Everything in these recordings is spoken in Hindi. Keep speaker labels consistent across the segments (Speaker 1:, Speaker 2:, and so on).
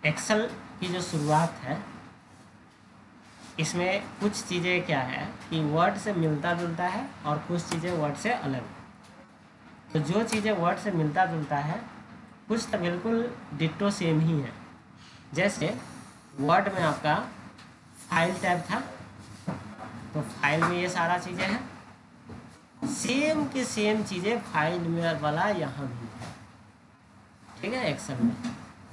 Speaker 1: एक्सेल की जो शुरुआत है इसमें कुछ चीज़ें क्या है कि वर्ड से मिलता जुलता है और कुछ चीज़ें वर्ड से अलग। तो जो चीज़ें वर्ड से मिलता जुलता है कुछ तो बिल्कुल डिट्टो सेम ही है। जैसे वर्ड में आपका फाइल टैब था, तो फाइल में ये सारा चीज़ें हैं, सेम के सेम चीज़ें फाइल में वाला यहाँ भी है। ठीक है, एक्सेल में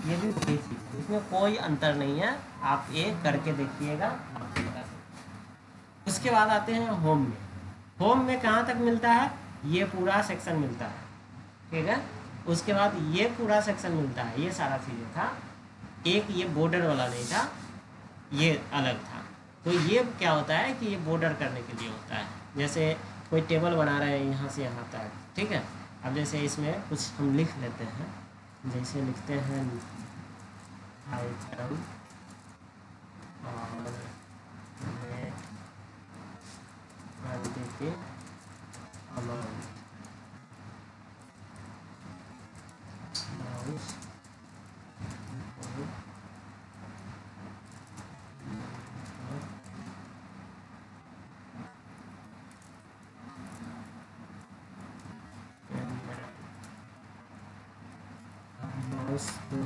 Speaker 1: ये भी वही चीज़ है, इसमें कोई अंतर नहीं है। आप ये करके देखिएगा, आपको बता सकते। उसके बाद आते हैं होम में। होम में कहाँ तक मिलता है? ये पूरा सेक्शन मिलता है। ठीक है, उसके बाद ये पूरा सेक्शन मिलता है। ये सारा चीज़ें था, एक ये बॉर्डर वाला नहीं था, ये अलग था। तो ये क्या होता है कि ये बॉर्डर करने के लिए होता है। जैसे कोई टेबल बना रहे हैं यहाँ से यहाँ तक, ठीक है। अब जैसे इसमें कुछ हम लिख लेते हैं, जैसे लिखते हैं आइटम और क्वांटिटी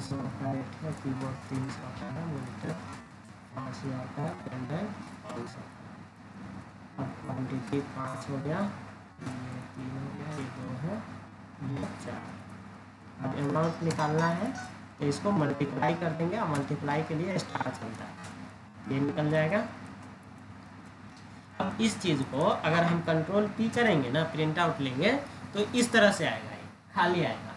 Speaker 1: अमाउंट हाइट है, कीबोर्ड 300 का है, मॉनिटर 5000 का, पेन ड्राइव 500 का। अब क्वांटिटी 5 हो गया, ये 3 हो गया, ये 2 है, ये 4। अब अमाउंट निकालना है तो इसको मल्टीप्लाई कर देंगे, और मल्टीप्लाई के लिए स्टार चलता है, ये निकल जाएगा। अब इस चीज़ को अगर हम कंट्रोल P करेंगे ना, प्रिंट आउट लेंगे, तो इस तरह से आएगा, ये खाली आएगा।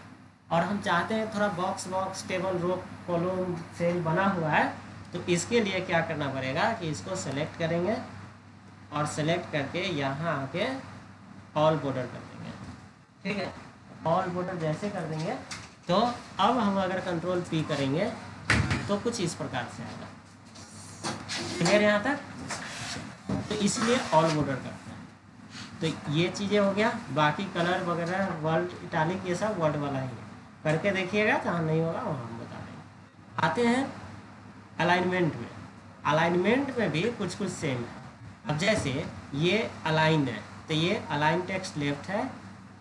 Speaker 1: और हम चाहते हैं थोड़ा box box table row column cell बना हुआ है, तो इसके लिए क्या करना पड़ेगा कि इसको सेलेक्ट करेंगे और सेलेक्ट करके यहाँ आके ऑल बॉर्डर कर देंगे। ठीक है, ऑल बॉर्डर जैसे कर देंगे तो अब हम अगर कंट्रोल P करेंगे तो कुछ इस प्रकार से आएगा। क्लियर यहाँ तक? तो इसलिए ऑल बॉर्डर करते हैं। तो ये चीज़ें हो गया, बाकी कलर वगैरह वर्ड इटालिक ये सब वर्ड वाला ही है। करके देखिएगा, जहाँ नहीं होगा वहाँ हम बता देंगे। आते हैं अलाइनमेंट में। अलाइनमेंट में भी कुछ कुछ सेम है। अब जैसे ये अलाइन है, तो ये अलाइन टेक्स्ट लेफ्ट है,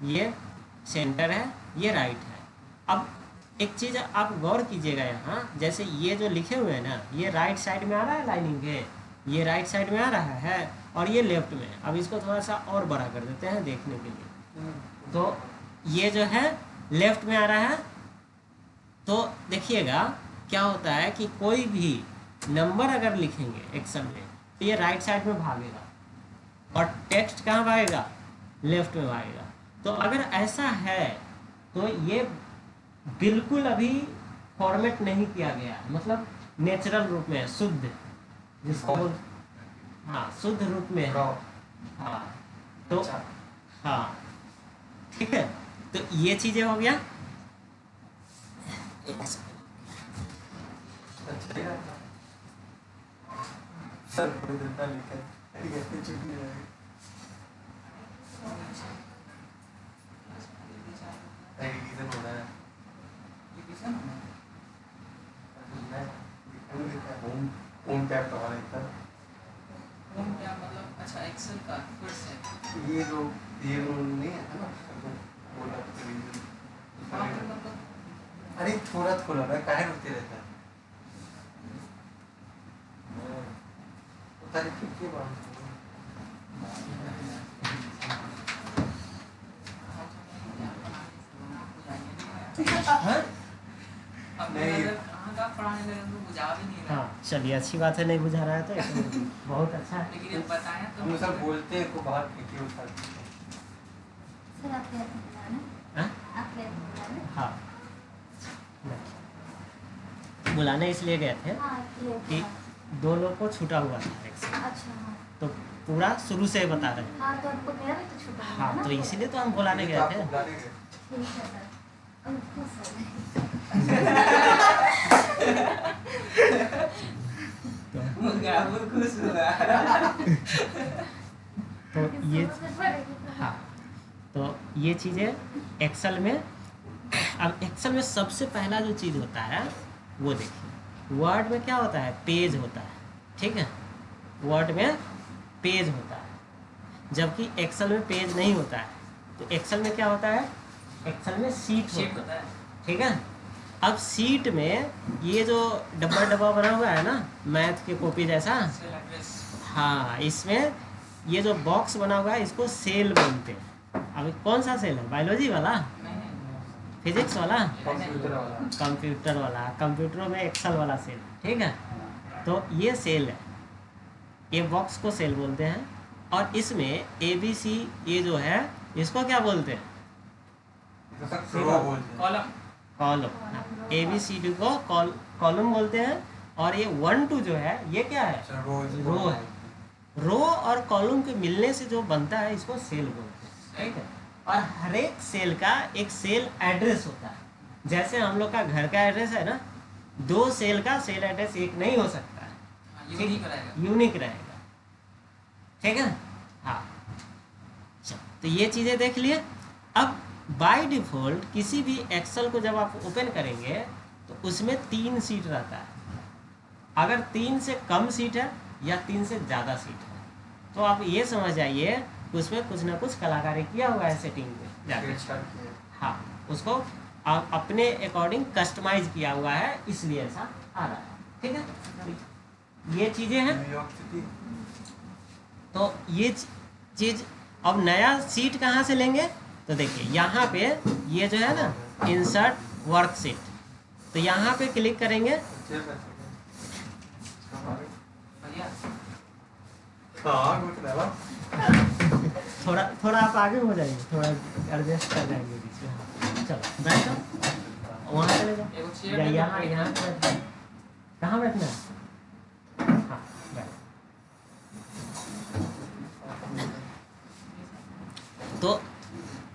Speaker 1: ये सेंटर है, ये राइट है। अब एक चीज़ आप गौर कीजिएगा यहाँ, जैसे ये जो लिखे हुए हैं ना, ये राइट साइड में आ रहा है लाइनिंग के, ये राइट साइड में आ रहा है और ये लेफ्ट में। अब इसको थोड़ा सा और बड़ा कर देते हैं देखने के लिए। तो ये जो है लेफ्ट में आ रहा है, तो देखिएगा क्या होता है कि कोई भी नंबर अगर लिखेंगे एक्सेल में तो ये राइट साइड में भागेगा और टेक्स्ट कहाँ भागेगा? लेफ्ट में भागेगा। तो अगर ऐसा है तो ये बिल्कुल अभी फॉर्मेट नहीं किया गया है, मतलब नेचुरल रूप में है, शुद्ध, जिसको हाँ शुद्ध रूप में है। हाँ तो हाँ ठीक है, तो ये चीजें हो गया।
Speaker 2: अच्छा एक्सेल का फिर से
Speaker 3: ये नहीं है ना, अरे थोड़ा थोड़ा ना काहे रुकते रहता है। पता नहीं कितनी बार
Speaker 1: हाँ चलिए, अच्छी बात है, नहीं बुझा रहा है तो बहुत अच्छा है।
Speaker 2: लेकिन बताया तो
Speaker 3: हम सब बोलते हैं को बाहर फेंके उठा।
Speaker 1: हाँ बुलाने इसलिए गए थे कि दो लोग को छूटा हुआ था एक्सेल, तो पूरा शुरू से बता रहे हैं। हाँ तो इसीलिए तो हम बुलाने गए थे। तो ये हाँ तो ये चीज़ें एक्सेल में। अब एक्सेल में सबसे पहला जो चीज़ होता है वो देखिए, वर्ड में क्या होता है, पेज होता है, ठीक है, वर्ड में पेज होता है, जबकि एक्सेल में पेज नहीं होता है। तो एक्सेल में क्या होता है, एक्सेल में सीट
Speaker 2: शीट
Speaker 1: होता
Speaker 2: होता
Speaker 1: है,
Speaker 2: है।
Speaker 1: ठीक है। अब सीट में ये जो डब्बा डब्बा बना हुआ है ना, मैथ की कॉपी जैसा,
Speaker 2: सेल एड्रेस।
Speaker 1: हाँ, इसमें ये जो बॉक्स बना हुआ है इसको सेल बोलते हैं। अभी कौन सा सेल है, बायोलॉजी वाला,
Speaker 2: नहीं
Speaker 1: फिजिक्स वाला,
Speaker 3: कंप्यूटर वाला।
Speaker 1: कंप्यूटर वाला, कंप्यूटरों में एक्सेल वाला सेल, ठीक है। तो ये सेल है, ये बॉक्स को सेल बोलते हैं। और इसमें ए बी सी ये जो है इसको क्या बोलते हैं,
Speaker 3: रो बोलते हैं।
Speaker 2: Column.
Speaker 1: Column. A B C D को कॉलम बोलते हैं। और ये 1 2 जो है ये क्या है,
Speaker 3: अच्छा,
Speaker 1: रो है। रो और कॉलम के मिलने से जो बनता है इसको सेल बोलते हैं, ठीक है। और हर एक सेल का एक सेल एड्रेस होता है। जैसे हम लोग का घर का एड्रेस है ना, 2 सेल का सेल एड्रेस एक नहीं हो सकता है,
Speaker 2: यूनिक रहेगा।
Speaker 1: यूनिक रहेगा, ठीक है। हाँ, चलो, तो ये चीज़ें देख लिए। अब बाय डिफ़ॉल्ट किसी भी एक्सेल को जब आप ओपन करेंगे तो उसमें 3 सीट रहता है। अगर 3 से कम सीट है या 3 से ज़्यादा सीट है तो आप ये समझ जाइए कि उसमें कुछ ना कुछ कलाकारी किया हुआ है सेटिंग में जाके। हाँ, उसको आप अपने अकॉर्डिंग कस्टमाइज किया हुआ है, इसलिए ऐसा आ रहा है, ठीक है। ये चीज़ें हैं।
Speaker 3: New York city.
Speaker 1: तो ये चीज़ अब नया सीट कहाँ से लेंगे, तो देखिए यहाँ पे ये जो है ना इंसर्ट वर्कशीट, तो यहाँ पे क्लिक करेंगे।
Speaker 2: भैया
Speaker 3: हाँ, कुछ नहीं बा।
Speaker 1: थोड़ा थोड़ा आप आगे हो जाइए, थोड़ा एडजस्ट कर जाएंगे बीच में। हाँ, चलो बैठो, वहाँ चले जाओ,
Speaker 2: एगो चेयर
Speaker 1: या
Speaker 2: दे दो
Speaker 1: यहाँ
Speaker 2: बैठ।
Speaker 1: यहाँ पे बैठना है। कहाँ बैठना है, हाँ बैठ। तो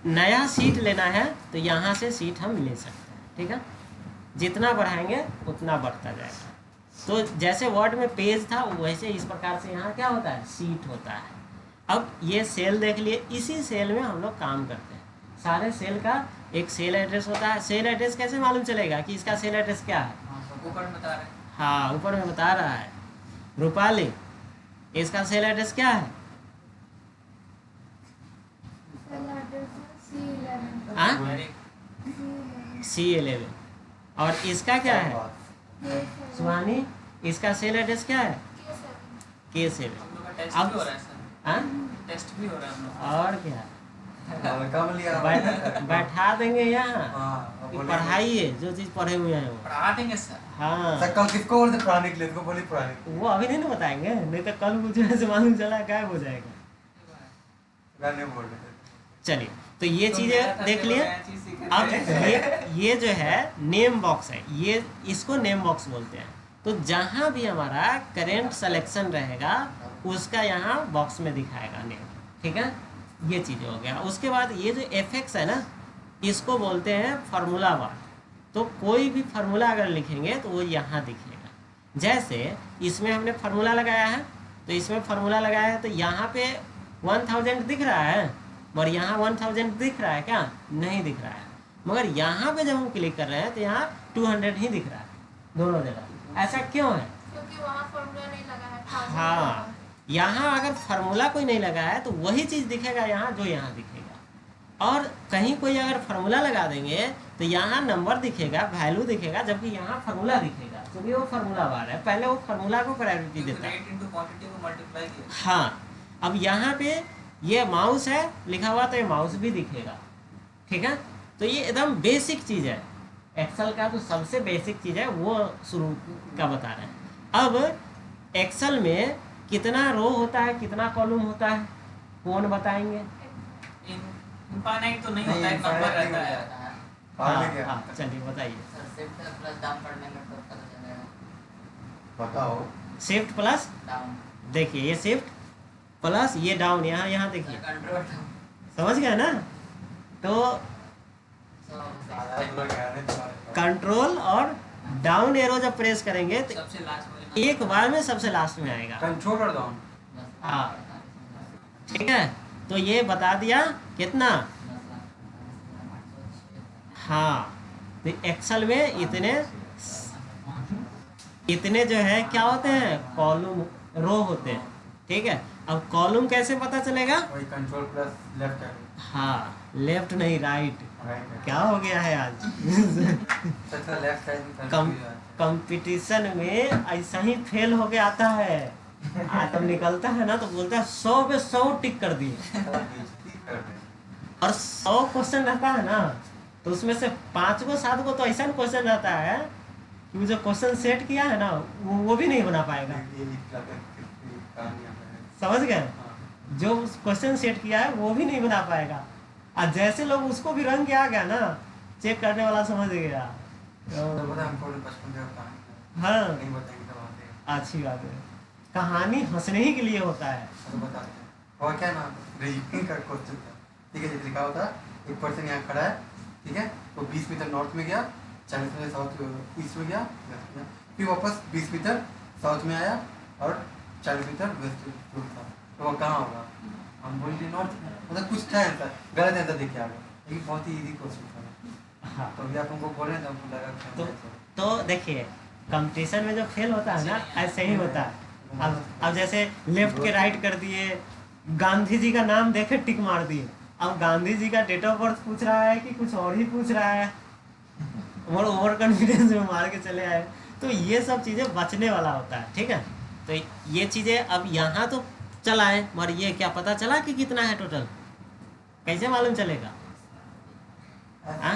Speaker 1: नया सीट लेना है तो यहाँ से सीट हम ले सकते हैं, ठीक है। जितना बढ़ाएंगे उतना बढ़ता जाएगा। तो जैसे वर्ड में पेज था वैसे इस प्रकार से यहाँ क्या होता है, सीट होता है। अब ये सेल देख लिए, इसी सेल में हम लोग काम करते हैं। सारे सेल का एक सेल एड्रेस होता है। सेल एड्रेस कैसे मालूम चलेगा कि इसका सेल एड्रेस क्या है,
Speaker 2: ऊपर में बता रहे हैं।
Speaker 1: हाँ ऊपर में बता रहा है। रूपाली, इसका सेल एड्रेस क्या है, हाँ
Speaker 2: वेरी
Speaker 1: C11। और इसका क्या है, सुहानी, इसका सेल एड्रेस क्या है, K7।
Speaker 2: हम लोग का टेस्ट
Speaker 1: अब-
Speaker 2: भी हो रहा है सर।
Speaker 1: हाँ,
Speaker 2: टेस्ट भी हो रहा है हम लोग
Speaker 1: और क्या,
Speaker 3: कम लिया।
Speaker 1: बैठा देंगे यहाँ,
Speaker 3: हाँ, अब
Speaker 1: कि
Speaker 3: बोलिए।
Speaker 1: पढ़ाइए जो चीज़ पढ़े हुए हैं वो।
Speaker 2: पढ़ा देंगे सर।
Speaker 1: हाँ,
Speaker 3: सर, कल किसको बोलते पुराने के लिए, इसको बोली पुराने।
Speaker 1: वो अभी नहीं ना बताएंगे, नहीं तो कल मुझे से मालूम चला गायब हो जाएगा।
Speaker 3: मैं नहीं बोल रहे।
Speaker 1: चलिए, तो ये
Speaker 2: तो
Speaker 1: चीज़ें
Speaker 2: नया था,
Speaker 1: देख
Speaker 2: चलो
Speaker 1: लिए।
Speaker 2: नया चीज़ सीख
Speaker 1: अब
Speaker 2: लेते
Speaker 1: ये जो है नेम बॉक्स है, ये इसको नेम बॉक्स बोलते हैं। तो जहाँ भी हमारा करेंट सिलेक्शन रहेगा उसका यहाँ बॉक्स में दिखाएगा नेम, ठीक है। ये चीज़ हो गया। उसके बाद ये जो एफेक्ट्स है ना, इसको बोलते हैं फार्मूला बार। तो कोई भी फार्मूला अगर लिखेंगे तो वो यहाँ दिखेगा। जैसे इसमें हमने फार्मूला लगाया है, तो इसमें फार्मूला लगाया है तो यहाँ पे 1000 दिख रहा है, और यहाँ 1000 दिख रहा है क्या, नहीं दिख रहा है। मगर यहाँ पे जब हम क्लिक कर रहे हैं तो यहाँ 200 ही दिख रहा है दोनों जगह। ऐसा क्यों है,
Speaker 4: क्योंकि वहाँ फॉर्मूला नहीं लगा है।
Speaker 1: हाँ, यहाँ अगर फार्मूला कोई नहीं लगा है तो वही चीज़ दिखेगा यहाँ जो यहाँ दिखेगा। और कहीं कोई अगर फार्मूला लगा देंगे तो यहाँ नंबर दिखेगा, वैल्यू दिखेगा, जबकि यहाँ फार्मूला दिखेगा, क्योंकि वो फार्मूला बार है। पहले वो फार्मूला को प्रायोरिटी देता है।
Speaker 2: रेट इनटू क्वांटिटी को मल्टीप्लाई किया।
Speaker 1: हाँ, अब यहाँ पे ये माउस है लिखा हुआ तो ये माउस भी दिखेगा, ठीक है। तो ये एकदम बेसिक चीज़ है एक्सेल का, तो सबसे बेसिक चीज़ है वो शुरू का बता रहे हैं। अब एक्सेल में कितना रो होता है, कितना कॉलम होता है, कौन बताएंगे।
Speaker 2: इनफाइनाइट तो नहीं होता है, नंबर रहता है।
Speaker 3: हाँ,
Speaker 1: हाँ, चलिए बताइए।
Speaker 3: बताओ।
Speaker 1: शिफ्ट प्लस, देखिए ये शिफ्ट प्लस ये डाउन, यहाँ यहाँ देखिए, समझ गए ना। तो कंट्रोल और डाउन एरो जब प्रेस करेंगे तो
Speaker 2: सबसे लास्ट वाले
Speaker 1: एक बार में सबसे लास्ट में आएगा।
Speaker 3: कंट्रोल और डाउन।
Speaker 1: हाँ, ठीक है। तो ये बता दिया कितना, हाँ। तो एक्सेल में इतने इतने जो है क्या होते हैं, कॉलम रो होते हैं, ठीक है। अब कॉलम कैसे पता चलेगा?
Speaker 3: वही कंट्रोल प्लस लेफ्ट है,
Speaker 1: हाँ, लेफ्ट नहीं राइट।
Speaker 3: राइट है।
Speaker 1: क्या हो गया है आज?
Speaker 3: अच्छा लेफ्ट साइड में
Speaker 1: कम
Speaker 3: कंफ्यूज है।
Speaker 1: कंपटीशन में ऐसा ही फेल होके आता है। आज जब निकलता है ना तो बोलता है 100 पे 100 टिक कर दिए,
Speaker 3: बेइज्जती कर रहे हैं।
Speaker 1: और 100 क्वेश्चन रहता है ना, तो उसमें से 5 को 7 को तो ऐसा क्वेश्चन रहता है कि वो जो क्वेश्चन सेट किया है ना वो भी नहीं बना पाएगा।
Speaker 3: ये कहानी है।
Speaker 1: समझ गए?
Speaker 3: हाँ।
Speaker 1: जो क्वेश्चन सेट किया है वो भी नहीं बना पाएगा। और जैसे लोग उसको भी रंग के आ गया ना, चेक करने वाला समझ गया।
Speaker 3: तो पता है हमको बचपन से कहानी है।
Speaker 1: हाँ,
Speaker 3: नहीं बताएंगे तो आते
Speaker 1: अच्छी बात है। कहानी हंसने ही के लिए होता है।
Speaker 3: तो बताते हैं। और क्या ना रीजनिंग का क्वेश्चन था, ठीक है। जैसे लिखा होता है एक पर्सन यहाँ खड़ा है, ठीक है, वो 20 मीटर नॉर्थ में गया, 40 मीटर साउथ ईस्ट में गया, वेस्ट में गया, फिर वापस 20 मीटर साउथ में आया और 40 मीटर वेस्ट में था, तो वो कहाँ होगा? हम बोलेंगे नॉर्थ में। मतलब कुछ था आंसर, गलत आंसर देख के आ गए, लेकिन बहुत ही इजी क्वेश्चन था।
Speaker 1: हाँ,
Speaker 3: तो अभी आप हमको बोले तो हमको लगा कि
Speaker 1: तो
Speaker 3: हम
Speaker 1: तो देखिए, कंपटीशन में जो फेल होता है ना ऐसे ही होता है। अब जैसे लेफ्ट के राइट कर दिए, गांधी जी का नाम देखे टिक मार दिए, अब गांधी जी का डेट ऑफ बर्थ पूछ रहा है कि कुछ और ही पूछ रहा है, और ओवर कॉन्फिडेंस में मार के चले आए। तो ये सब चीज़ें बचने वाला होता है, ठीक है। तो ये चीज़ें अब यहाँ तो चला है, मगर ये क्या पता चला कि कितना है टोटल? कैसे मालूम चलेगा? हाँ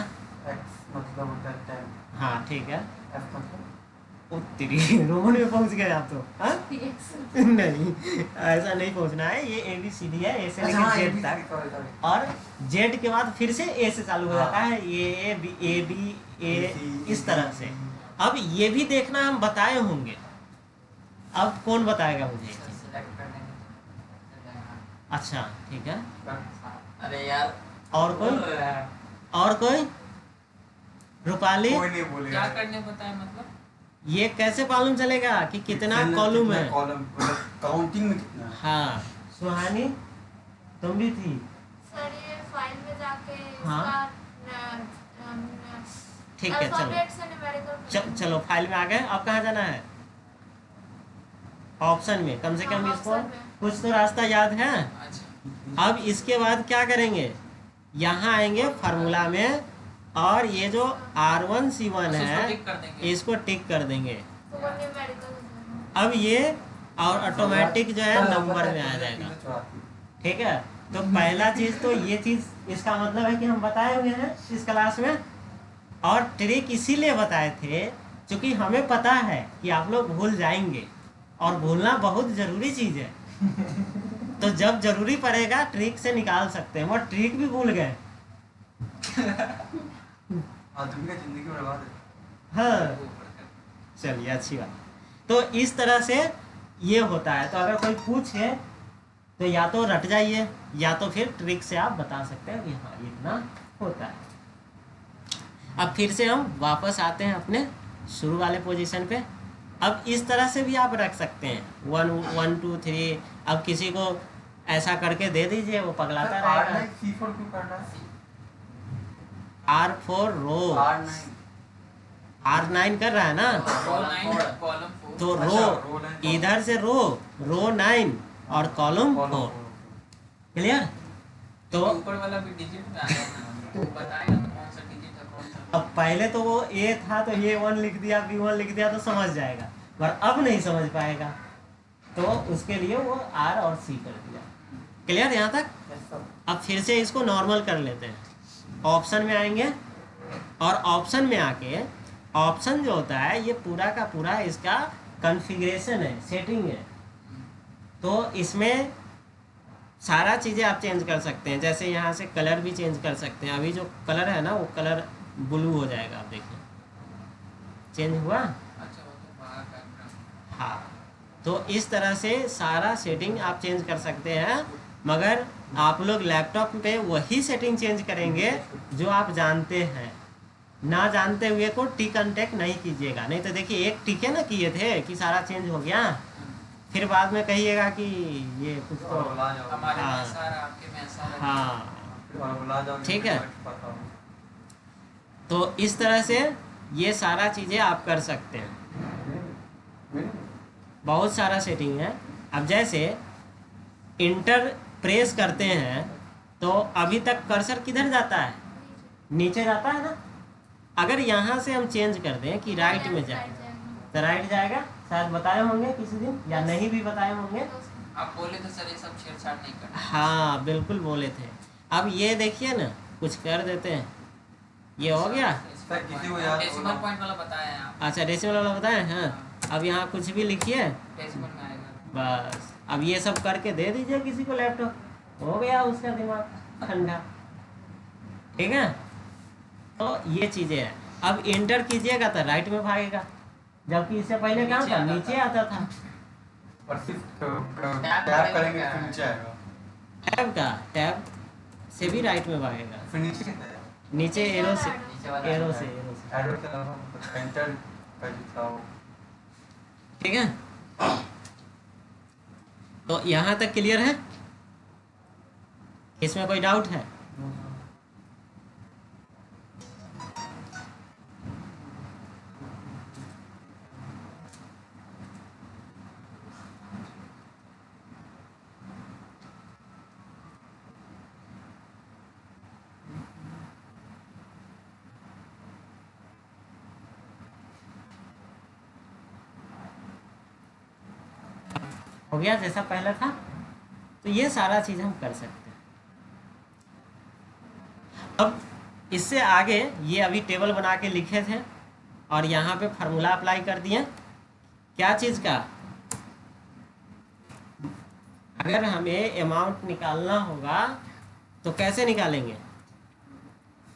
Speaker 3: एक्स मतलब होता है 10,
Speaker 1: हाँ, ठीक है।
Speaker 3: एफ मतलब
Speaker 1: तेरी रोमन में पहुंच गए आप तो। हाँ नहीं, ऐसा नहीं पहुंचना है। ये ABCD है, ए से
Speaker 3: अच्छा,
Speaker 1: लेकर
Speaker 3: हाँ,
Speaker 1: जेड
Speaker 3: ABC,
Speaker 1: तक,
Speaker 3: sorry।
Speaker 1: और जेड के बाद फिर से ए से चालू हो
Speaker 3: हाँ।
Speaker 1: जाता है, A B A
Speaker 3: AC,
Speaker 1: इस तरह से। अब ये भी देखना हम बताए होंगे, अब कौन बताएगा मुझे?
Speaker 2: सेलेक्ट करने में
Speaker 1: अच्छा, ठीक है।
Speaker 2: अरे यार
Speaker 1: और
Speaker 2: बोल
Speaker 1: कोई?
Speaker 2: रहा है।
Speaker 1: और कोई? रूपाली,
Speaker 3: कोई नहीं बोलेगा।
Speaker 2: क्या करने पता है मतलब?
Speaker 1: ये कैसे मालूम चलेगा कि कितना कॉलम है?
Speaker 3: कॉलम मतलब काउंटिंग में कितना है?
Speaker 1: हाँ, सुहानी तुम भी थी।
Speaker 4: सर ये फाइल में जाके
Speaker 1: हाँ। ठीक है, चलो
Speaker 4: अल्फाबेट से न्यूमेरिकल
Speaker 1: चलो फाइल में आ गए। अब कहाँ जाना है? ऑप्शन में। कम से कम
Speaker 4: हाँ,
Speaker 1: इसको
Speaker 4: ऑप्शन में।
Speaker 1: कुछ तो रास्ता याद है।
Speaker 2: अच्छा
Speaker 1: अब इसके बाद क्या करेंगे? यहाँ आएंगे फार्मूला में, और ये जो R1C1
Speaker 2: उसको
Speaker 1: है
Speaker 2: टिक कर देंगे।
Speaker 1: इसको टिक कर देंगे।
Speaker 4: तो वो न्यूमेरिकल
Speaker 1: अब ये और ऑटोमेटिक जो है
Speaker 3: चलो,
Speaker 1: नंबर
Speaker 3: पता
Speaker 1: में आ
Speaker 3: है,
Speaker 1: जाएगा,
Speaker 3: 384।
Speaker 1: ठीक है। तो पहला चीज तो ये चीज, इसका मतलब है कि हम बताए हुए हैं इस क्लास में, और ट्रिक इसीलिए बताए थे क्योंकि हमें पता है कि आप लोग भूल जाएंगे, और भूलना बहुत जरूरी चीज है। तो जब जरूरी पड़ेगा ट्रिक से निकाल सकते हैं, वो ट्रिक भी भूल गए।
Speaker 3: आदमी का जिंदगी बर्बाद है।
Speaker 1: हाँ, चलिए अच्छी बात। तो इस तरह से ये होता है। तो अगर कोई पूछे तो या तो रट जाइए, या तो फिर ट्रिक से आप बता सकते हैं कि हाँ इतना होता है। अब फिर से हम वापस आते हैं अपने शुरू वाले पोजीशन पे। अब इस तरह से भी आप रख सकते हैं 1 1 2 3। अब किसी को ऐसा करके दे दीजिए, वो पगलाता रहेगा।
Speaker 3: C4 क्यों करना है?
Speaker 1: R4 रो,
Speaker 3: R9
Speaker 1: R9 कर रहा है ना,
Speaker 2: कॉलम 4
Speaker 1: तो
Speaker 3: अच्छा,
Speaker 1: रो
Speaker 3: रो 9
Speaker 1: इधर से रो 9 और कॉलम 4। क्लियर? तो
Speaker 2: ऊपर वाला भी डिजिट में आ गया ना, तो बताएगा तो कौन सा डिजिट है कौन सा।
Speaker 1: अब पहले तो वो A था तो A1 लिख दिया, B1 लिख दिया तो समझ जाएगा, पर अब नहीं समझ पाएगा, तो उसके लिए वो R और C कर दिया। क्लियर यहाँ तक? अब फिर से इसको नॉर्मल कर लेते हैं। ऑप्शन में आएंगे, और ऑप्शन में आके, ऑप्शन जो होता है ये पूरा का पूरा इसका कॉन्फ़िगरेशन है, सेटिंग है। तो इसमें सारा चीज़ें आप चेंज कर सकते हैं। जैसे यहाँ से कलर भी चेंज कर सकते हैं। अभी जो कलर है ना वो कलर ब्लू हो जाएगा, आप देखिए चेंज हुआ।
Speaker 2: अच्छा वो तो बाहर का
Speaker 1: हाँ, तो इस तरह से सारा सेटिंग आप चेंज कर सकते हैं, मगर आप लोग लैपटॉप पे वही सेटिंग चेंज करेंगे जो आप जानते हैं। ना जानते हुए को टिक अनटिक नहीं कीजिएगा, नहीं तो देखिए एक टिके ना किए थे कि सारा चेंज हो गया, फिर बाद में कहिएगा कि ये कुछ तो
Speaker 2: हमारे
Speaker 1: हाँ।
Speaker 2: में सारा आपके में सारा।
Speaker 1: हाँ, ठीक है। तो इस तरह से ये सारा चीज़ें आप कर सकते हैं। बहुत सारा सेटिंग है। अब जैसे इंटर प्रेस करते हैं तो अभी तक कर्सर किधर जाता है, नीचे जाता है ना। अगर यहाँ से हम चेंज कर दें कि राइट में जाए तो राइट जाएगा। शायद बताए होंगे किसी दिन या नहीं भी बताए होंगे।
Speaker 2: आप बोले तो सर ये सब छेड़छाड़ नहीं करना।
Speaker 1: हाँ बिल्कुल बोले थे। अब ये देखिए ना, कुछ कर देते हैं, ये हो गया।
Speaker 3: सर किसी को याद
Speaker 2: डेसिमल पॉइंट वाला बताया है आप।
Speaker 1: अच्छा डेसिमल वाला बताएं। हाँ अब यहाँ कुछ भी लिखिए
Speaker 2: डेसिमल में आएगा।
Speaker 1: बस। अब ये सब करके दे दीजिए किसी को लैपटॉप, हो गया उसका दिमाग ठंडा। ठीक है, तो ये चीज़ें हैं। अब इंटर कीजिएगा तो राइट में भागेगा, जबकि इससे पहले क्या था, नीचे आता था।
Speaker 3: और सिर्फ टैप करेंगे फिर नीचे आएगा।
Speaker 1: टैब से भी राइट में भागेगा।
Speaker 3: फिर नीचे कितना है?
Speaker 1: नीचे एरो से
Speaker 2: नीचे वाला
Speaker 1: एरो से
Speaker 3: एरो के अलावा एंटर कर देता हूँ।
Speaker 1: ठीक है, तो यहाँ तक क्लियर है? इसमें कोई डाउट है? हो गया जैसा पहला था। तो ये सारा चीज़ हम कर सकते हैं। अब इससे आगे ये अभी टेबल बना के लिखे थे और यहाँ पे फार्मूला अप्लाई कर दिए। क्या चीज़ का? अगर हमें अमाउंट निकालना होगा तो कैसे निकालेंगे?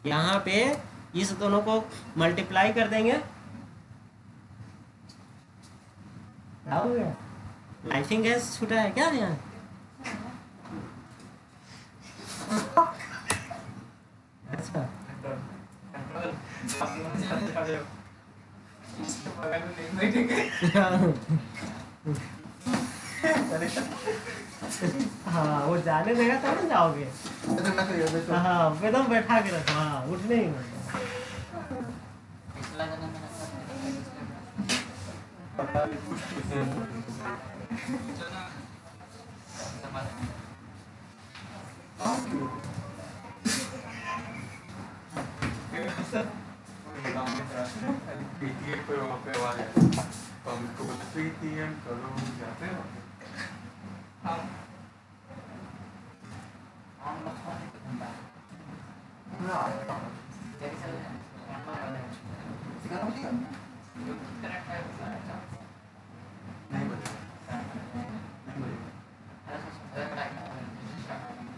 Speaker 1: यहाँ पे इस दोनों को मल्टीप्लाई कर देंगे। क्या हो गया? लाइटिंग गैस छूटा है क्या यहाँ? अच्छा हाँ वो जाने देगा तब ना जाओगे। हाँ एकदम बैठा के रखो। हाँ उठने ही मत दो।
Speaker 2: पिछला जन्म में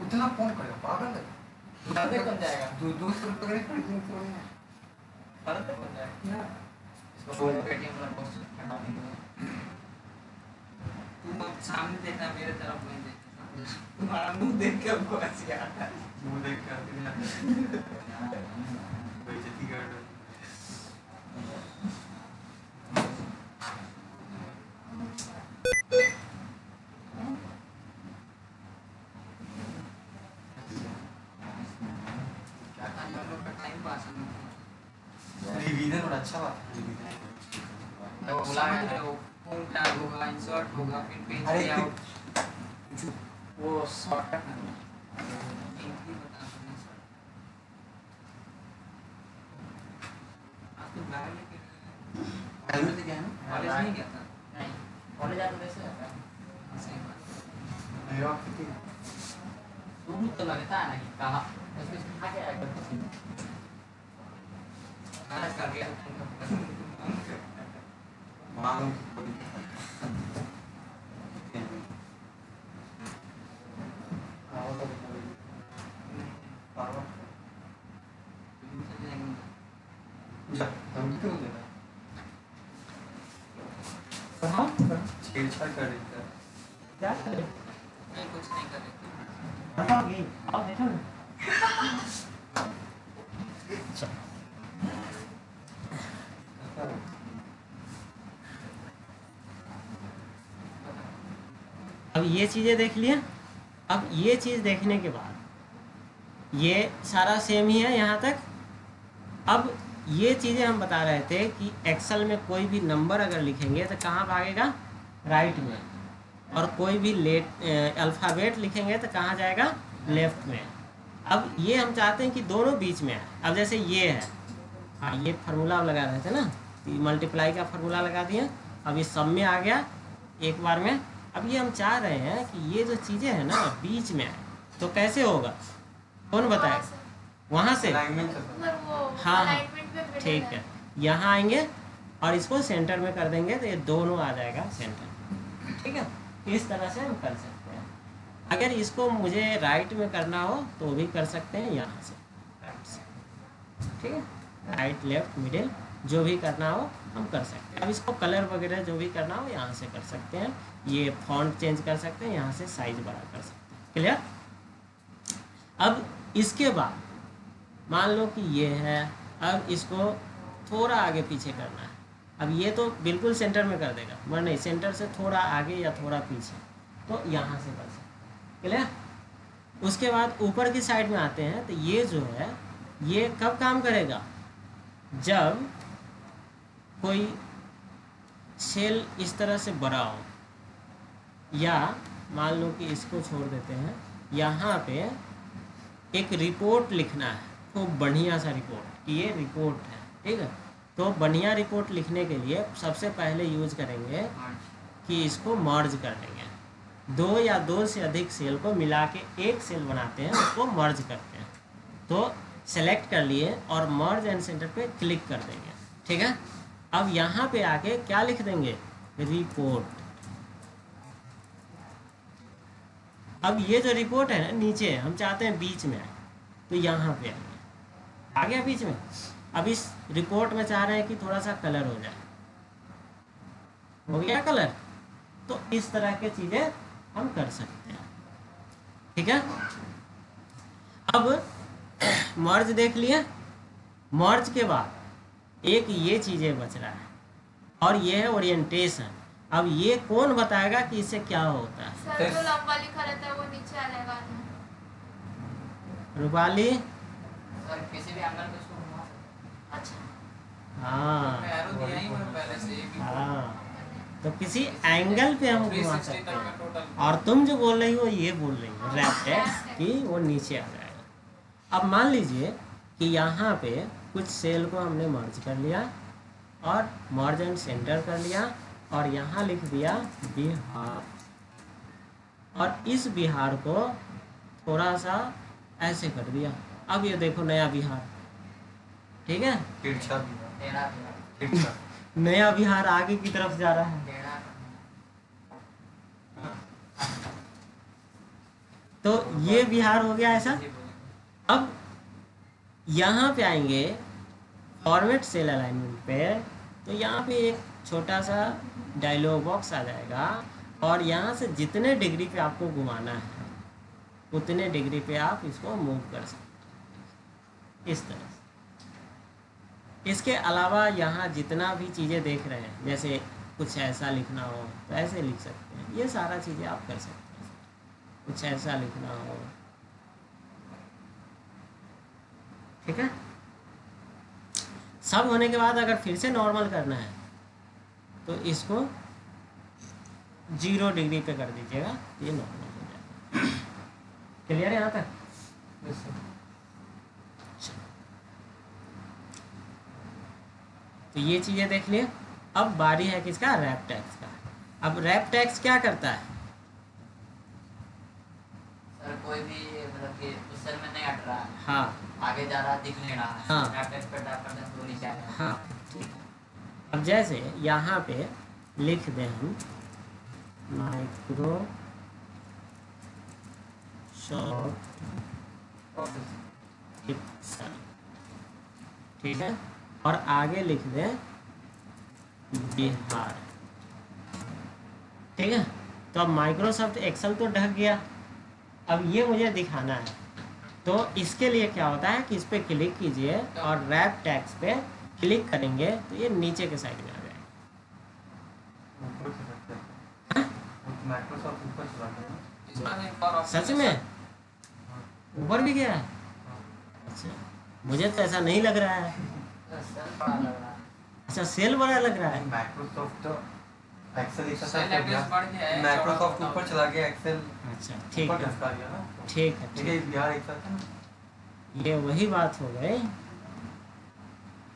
Speaker 3: उतना कौन करेगा? पागल है।
Speaker 2: बन जाएगा।
Speaker 3: 200 रुपये का
Speaker 2: फर्क बन जाएगा। इसको पेटीएम वाला बॉक्स हटा देंगे। तुम अब सामने देखना, मेरे तरफ नहीं देखना। तुम्हारा मुंह देख के हमको हंसी आता है।
Speaker 3: मुंह देख के आते हैं। बेइज्जती कर रहे हो। रिवीजन और अच्छा बात है। रिवीजन
Speaker 2: तो बोला है वो होम टैब होगा, इंसर्ट होगा, फिर पेज
Speaker 3: अरे
Speaker 2: लेआउट, वो शॉर्टकट है। इनकी बता सकते सर। आप तो बैग लेके
Speaker 3: हेलमेट लेके आए ना?
Speaker 2: कॉलेज नहीं गया था? नहीं, कॉलेज आते कैसे जाता है? सही बात।
Speaker 3: मेरा कितनी
Speaker 2: शुरू तो लगता है ना कि कहाँ उसमें आगे आएगा। आज कर गया
Speaker 3: मांग छेड़छाड़ कर रही है।
Speaker 1: क्या करें?
Speaker 2: नहीं, कुछ नहीं कर रहे थे।
Speaker 1: बताओगे? आओ देखो ना। अब ये चीज़ें देख लिया। अब ये चीज़ देखने के बाद ये सारा सेम ही है यहाँ तक। अब ये चीज़ें हम बता रहे थे कि एक्सेल में कोई भी नंबर अगर लिखेंगे तो कहाँ भागेगा? राइट में, और कोई भी अल्फ़ाबेट लिखेंगे तो कहाँ जाएगा, लेफ्ट में। अब ये हम चाहते हैं कि दोनों बीच में है। अब जैसे ये है, हाँ ये फार्मूला लगा रहे थे ना, मल्टीप्लाई का फार्मूला लगा दिए, अब ये सब में आ गया एक बार में। अब ये हम चाह रहे हैं कि ये जो चीज़ें हैं ना बीच में आए, तो कैसे होगा, कौन बताएगा, वहाँ से,
Speaker 3: अलाइनमेंट से
Speaker 4: उधर वो
Speaker 1: हाँ
Speaker 4: alignment पे मिलेगा।
Speaker 1: ठीक है, यहाँ आएंगे और इसको सेंटर में कर देंगे तो ये दोनों आ जाएगा सेंटर। ठीक है, इस तरह से हम कर सकते हैं। अगर इसको मुझे राइट में करना हो तो भी कर सकते हैं, यहाँ से राइट से। ठीक है, राइट लेफ्ट मिडिल जो भी करना हो हम कर सकते हैं। अब इसको कलर वगैरह जो भी करना हो यहाँ से कर सकते हैं, ये फॉन्ट चेंज कर सकते हैं, यहाँ से साइज बड़ा कर सकते हैं। क्लियर। अब इसके बाद मान लो कि ये है, अब इसको थोड़ा आगे पीछे करना है। अब ये तो बिल्कुल सेंटर में कर देगा, मगर नहीं, सेंटर से थोड़ा आगे या थोड़ा पीछे, तो यहाँ से कर सकते। क्लियर। उसके बाद ऊपर की साइड में आते हैं, तो ये जो है ये कब काम करेगा, जब कोई सेल इस तरह से बड़ा हो, या मान लो कि इसको छोड़ देते हैं, यहाँ पे एक रिपोर्ट लिखना है, खूब बढ़िया सा रिपोर्ट, ये रिपोर्ट है। ठीक है, तो बढ़िया रिपोर्ट लिखने के लिए सबसे पहले यूज करेंगे कि इसको मर्ज कर देंगे। दो या दो से अधिक सेल को मिला के एक सेल बनाते हैं, उसको मर्ज करते हैं। तो सेलेक्ट कर लिए और मर्ज एंड सेंटर पे क्लिक कर देंगे। ठीक है, अब यहाँ पे आके क्या लिख देंगे, रिपोर्ट। अब ये जो रिपोर्ट है ना नीचे, हम चाहते हैं बीच में आए, तो यहाँ पे आ गया बीच में। अब इस रिपोर्ट में चाह रहे हैं कि थोड़ा सा कलर हो जाए, हो गया कलर। तो इस तरह के चीजें हम कर सकते हैं। ठीक है, अब मर्ज देख लिए। मर्ज के बाद एक ये चीजें बच रहा है, और ये है ओरिएंटेशन। अब ये कौन बताएगा कि इससे क्या होता है।
Speaker 4: सर जो लंबा लिखा रहता है वो नीचे आ जाएगा।
Speaker 1: रूपाली,
Speaker 2: सर किसी भी एंगल पे इसको घुमा सकते
Speaker 4: अच्छा
Speaker 1: हाँ
Speaker 2: हैं। एरो दिया ही मैं पहले से एक ही
Speaker 1: हाँ, तो किसी एंगल पे हम घुमा
Speaker 2: 360
Speaker 1: सकते
Speaker 2: तक
Speaker 1: हैं।
Speaker 2: का टोटल।
Speaker 1: और तुम जो बोल रही हो ये बोल रही हो रैप टेक्स्ट कि वो नीचे आ जाएगा। अब मान लीजिए कि यहाँ पे कुछ सेल को हमने मर्ज कर लिया और मर्ज एंड सेंटर कर लिया, और यहाँ लिख दिया बिहार, और इस बिहार को थोड़ा सा ऐसे कर दिया। अब ये देखो नया बिहार। ठीक है,
Speaker 3: तिरछा
Speaker 2: टेढ़ा
Speaker 3: तिरछा
Speaker 1: नया बिहार आगे की तरफ जा रहा है।
Speaker 2: टेढ़ा
Speaker 1: तो ये बिहार हो गया ऐसा।
Speaker 2: जी बोलिए।
Speaker 1: अब यहाँ पे आएंगे फॉर्मेट सेल अलाइनमेंट पे, तो यहाँ पे एक छोटा सा डायलॉग बॉक्स आ जाएगा, और यहाँ से जितने डिग्री पे आपको घुमाना है उतने डिग्री पे आप इसको मूव कर सकते हैं, इस तरह से। इसके अलावा यहाँ जितना भी चीज़ें देख रहे हैं, जैसे कुछ ऐसा लिखना हो तो ऐसे लिख सकते हैं, ये सारा चीज़ें आप कर सकते हैं। कुछ ऐसा लिखना हो, ठीक है। सब होने के बाद अगर फिर से नॉर्मल करना है तो इसको 0 डिग्री पे कर दीजिएगा, ये नॉर्मल हो जाएगा। क्लियर है यहाँ तक। तो ये चीज़ें देख लिए। अब बारी है किसका, रैप टैक्स का। अब रैप टैक्स क्या करता है,
Speaker 2: सर कोई भी मतलब कि उस सेल में नहीं हट रहा है,
Speaker 1: हाँ
Speaker 2: आगे जा रहा है, दिख नहीं रहा है,
Speaker 1: हाँ।
Speaker 2: रैप टेक्स्ट पे टैप करते हैं तो नीचे आ जाएगा।
Speaker 1: हाँ ठीक है। अब जैसे यहाँ पे लिख दें हम माइक्रोसॉफ्ट, ठीक है, और आगे लिख दें बिहार। ठीक है, तो अब माइक्रोसॉफ्ट एक्सेल तो ढक गया। अब ये मुझे दिखाना है, तो इसके लिए क्या होता है कि इस पर क्लिक कीजिए और रैप टैक्स पे क्लिक करेंगे तो ये नीचे के साइड में आ जाएगा।
Speaker 3: ऊपर से सकते हैं, माइक्रोसॉफ्ट ऊपर चला गया।
Speaker 2: इसमें एक और ऑप्शन
Speaker 1: सच
Speaker 2: है,
Speaker 1: में ऊपर भी गया है। अच्छा, मुझे तो ऐसा नहीं लग रहा है।
Speaker 2: सर सेल बड़ा लग रहा है।
Speaker 1: अच्छा, सेल बड़ा लग रहा है।
Speaker 3: माइक्रोसॉफ्ट एक्सेल एक साथ
Speaker 2: सेल
Speaker 3: हो गया,
Speaker 2: एड्रेस बढ़ गया है,
Speaker 3: माइक्रोसॉफ्ट
Speaker 2: चौड़ा
Speaker 3: ऊपर चला गया, एक्सेल
Speaker 1: अच्छा ठीक
Speaker 3: ऊपर
Speaker 1: है
Speaker 3: खसका गया ना।
Speaker 1: ठीक है
Speaker 3: ठीक
Speaker 1: ठीक
Speaker 3: है, बिहार एक साथ है ना।
Speaker 1: ये वही बात हो गई।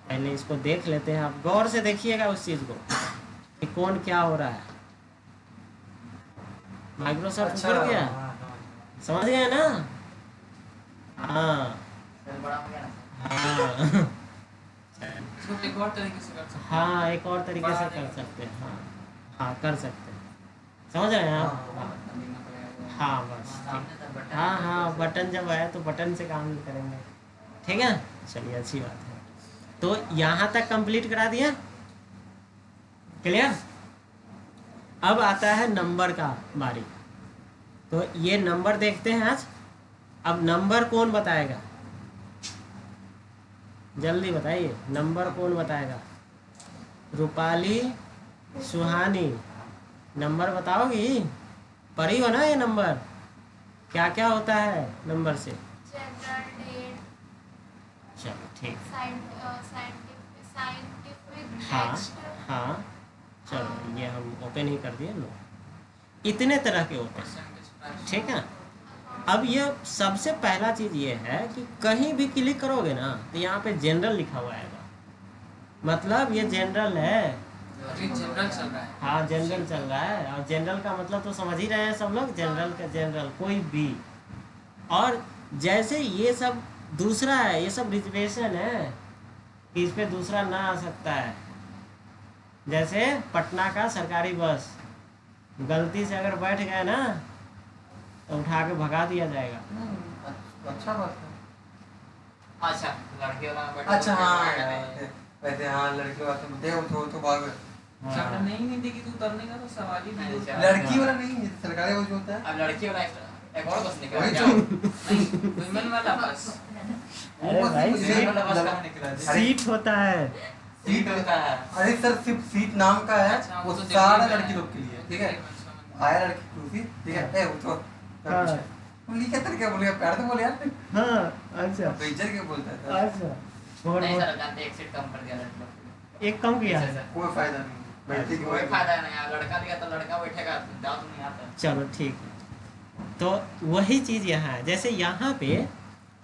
Speaker 1: पहले इसको देख लेते हैं, आप गौर से देखिएगा उस चीज़ को कि कौन क्या हो रहा है। माइक्रोसॉफ्ट ऊपर गया,
Speaker 3: हाँ, हाँ।
Speaker 1: समझ गए ना? हाँ
Speaker 2: सेल बड़ा हो गया ना।
Speaker 1: हाँ
Speaker 2: इसको एक और तरीके से कर सकते हैं।
Speaker 1: हाँ एक और तरीके से
Speaker 2: बढ़ा
Speaker 1: कर
Speaker 2: देंगे।
Speaker 1: सकते हैं। हाँ हाँ कर सकते हैं, समझ रहे हैं आप?
Speaker 3: हाँ।
Speaker 1: हाँ बस ठीक।
Speaker 2: सामने तक बटन
Speaker 1: हाँ हाँ बटन जब आया तो बटन से काम करेंगे, ठीक है। चलिए अच्छी बात है। तो यहाँ तक कंप्लीट करा दिया, क्लियर। अब आता है नंबर का बारी। तो ये नंबर देखते हैं आज। अब नंबर कौन बताएगा, जल्दी बताइए, नंबर कौन बताएगा? रूपाली, सुहानी, नंबर बताओगी? पढ़ी हो ना ये नंबर, क्या क्या होता है नंबर से?
Speaker 4: जनरल, डेट,
Speaker 1: चलो ठीक।
Speaker 4: साइंटिफिक,
Speaker 1: हाँ
Speaker 4: नेक्स्ट,
Speaker 1: हाँ चलो ये हम ओपन ही कर दिए लो। इतने तरह के होते हैं,
Speaker 2: परसेंटेज
Speaker 1: ठीक है। अब ये सबसे पहला चीज़ ये है कि कहीं भी क्लिक करोगे ना तो यहाँ पे जनरल लिखा हुआ आएगा, मतलब ये जनरल है।
Speaker 2: अभी जनरल चल रहा है।
Speaker 1: हाँ जनरल चल रहा है, और जनरल का मतलब तो समझ ही रहे हैं सब लोग, जनरल का जनरल कोई भी। और जैसे ये सब दूसरा है, ये सब रिजर्वेशन है कि इस पे दूसरा ना आ सकता है। जैसे पटना का सरकारी बस, गलती से अगर बैठ गए ना तो उठा के भगा दिया जाएगा।
Speaker 3: अच्छा बात है।
Speaker 2: अच्छा लड़के वाला बटन
Speaker 3: अच्छा हाँ
Speaker 2: दबाया
Speaker 3: यार,
Speaker 2: नहीं।
Speaker 3: वैसे हाँ लड़की बात है, देखो तो भाग गए।
Speaker 2: चैप्टर नहीं देखी तू उतरने का तो सवाल ही नहीं
Speaker 3: लड़की
Speaker 2: लड़की
Speaker 3: वाला नहीं है, सरकारी बस जो होता है।
Speaker 2: अब लड़की वाला एक और बस निकल
Speaker 3: वही
Speaker 2: गया
Speaker 3: जो-
Speaker 2: नहीं वुमेन वाला बस
Speaker 1: अरे
Speaker 3: बस
Speaker 1: भाई,
Speaker 3: मुझे
Speaker 2: वुमेन वाला बस
Speaker 3: लगा-
Speaker 2: कहाँ निकला है?
Speaker 1: सीट होता है।
Speaker 2: सीट होता है।
Speaker 3: अरे सर सिर्फ सीट नाम का है,
Speaker 2: अच्छा,
Speaker 3: वो
Speaker 2: तो
Speaker 3: सारा
Speaker 2: दिल्ली में
Speaker 3: लड़की
Speaker 2: है।
Speaker 3: लोग के लिए, ठीक है।
Speaker 2: अच्छा,
Speaker 3: आया लड़की कुर्सी, ठीक है। ए वो तो
Speaker 1: हाँ।
Speaker 3: लिखे तर क्या बोलेगा, प्यार तो बोले यार।
Speaker 1: हाँ अच्छा
Speaker 3: बेइज्जत क्या बोलता है सर?
Speaker 1: अच्छा और
Speaker 2: नहीं सर जानते एक सीट कम कर दिया लड़के लोग के लिए।
Speaker 1: एक कम किया है।
Speaker 2: सर,
Speaker 3: कोई फायदा नहीं, बैठने की
Speaker 2: कोई
Speaker 3: वजह
Speaker 2: फायदा नहीं यार, लड़का लिया तो लड़का बैठेगा, जाओ तुम यहाँ पे।
Speaker 1: चलो ठीक है। तो वही चीज़ यहाँ है, जैसे यहाँ पे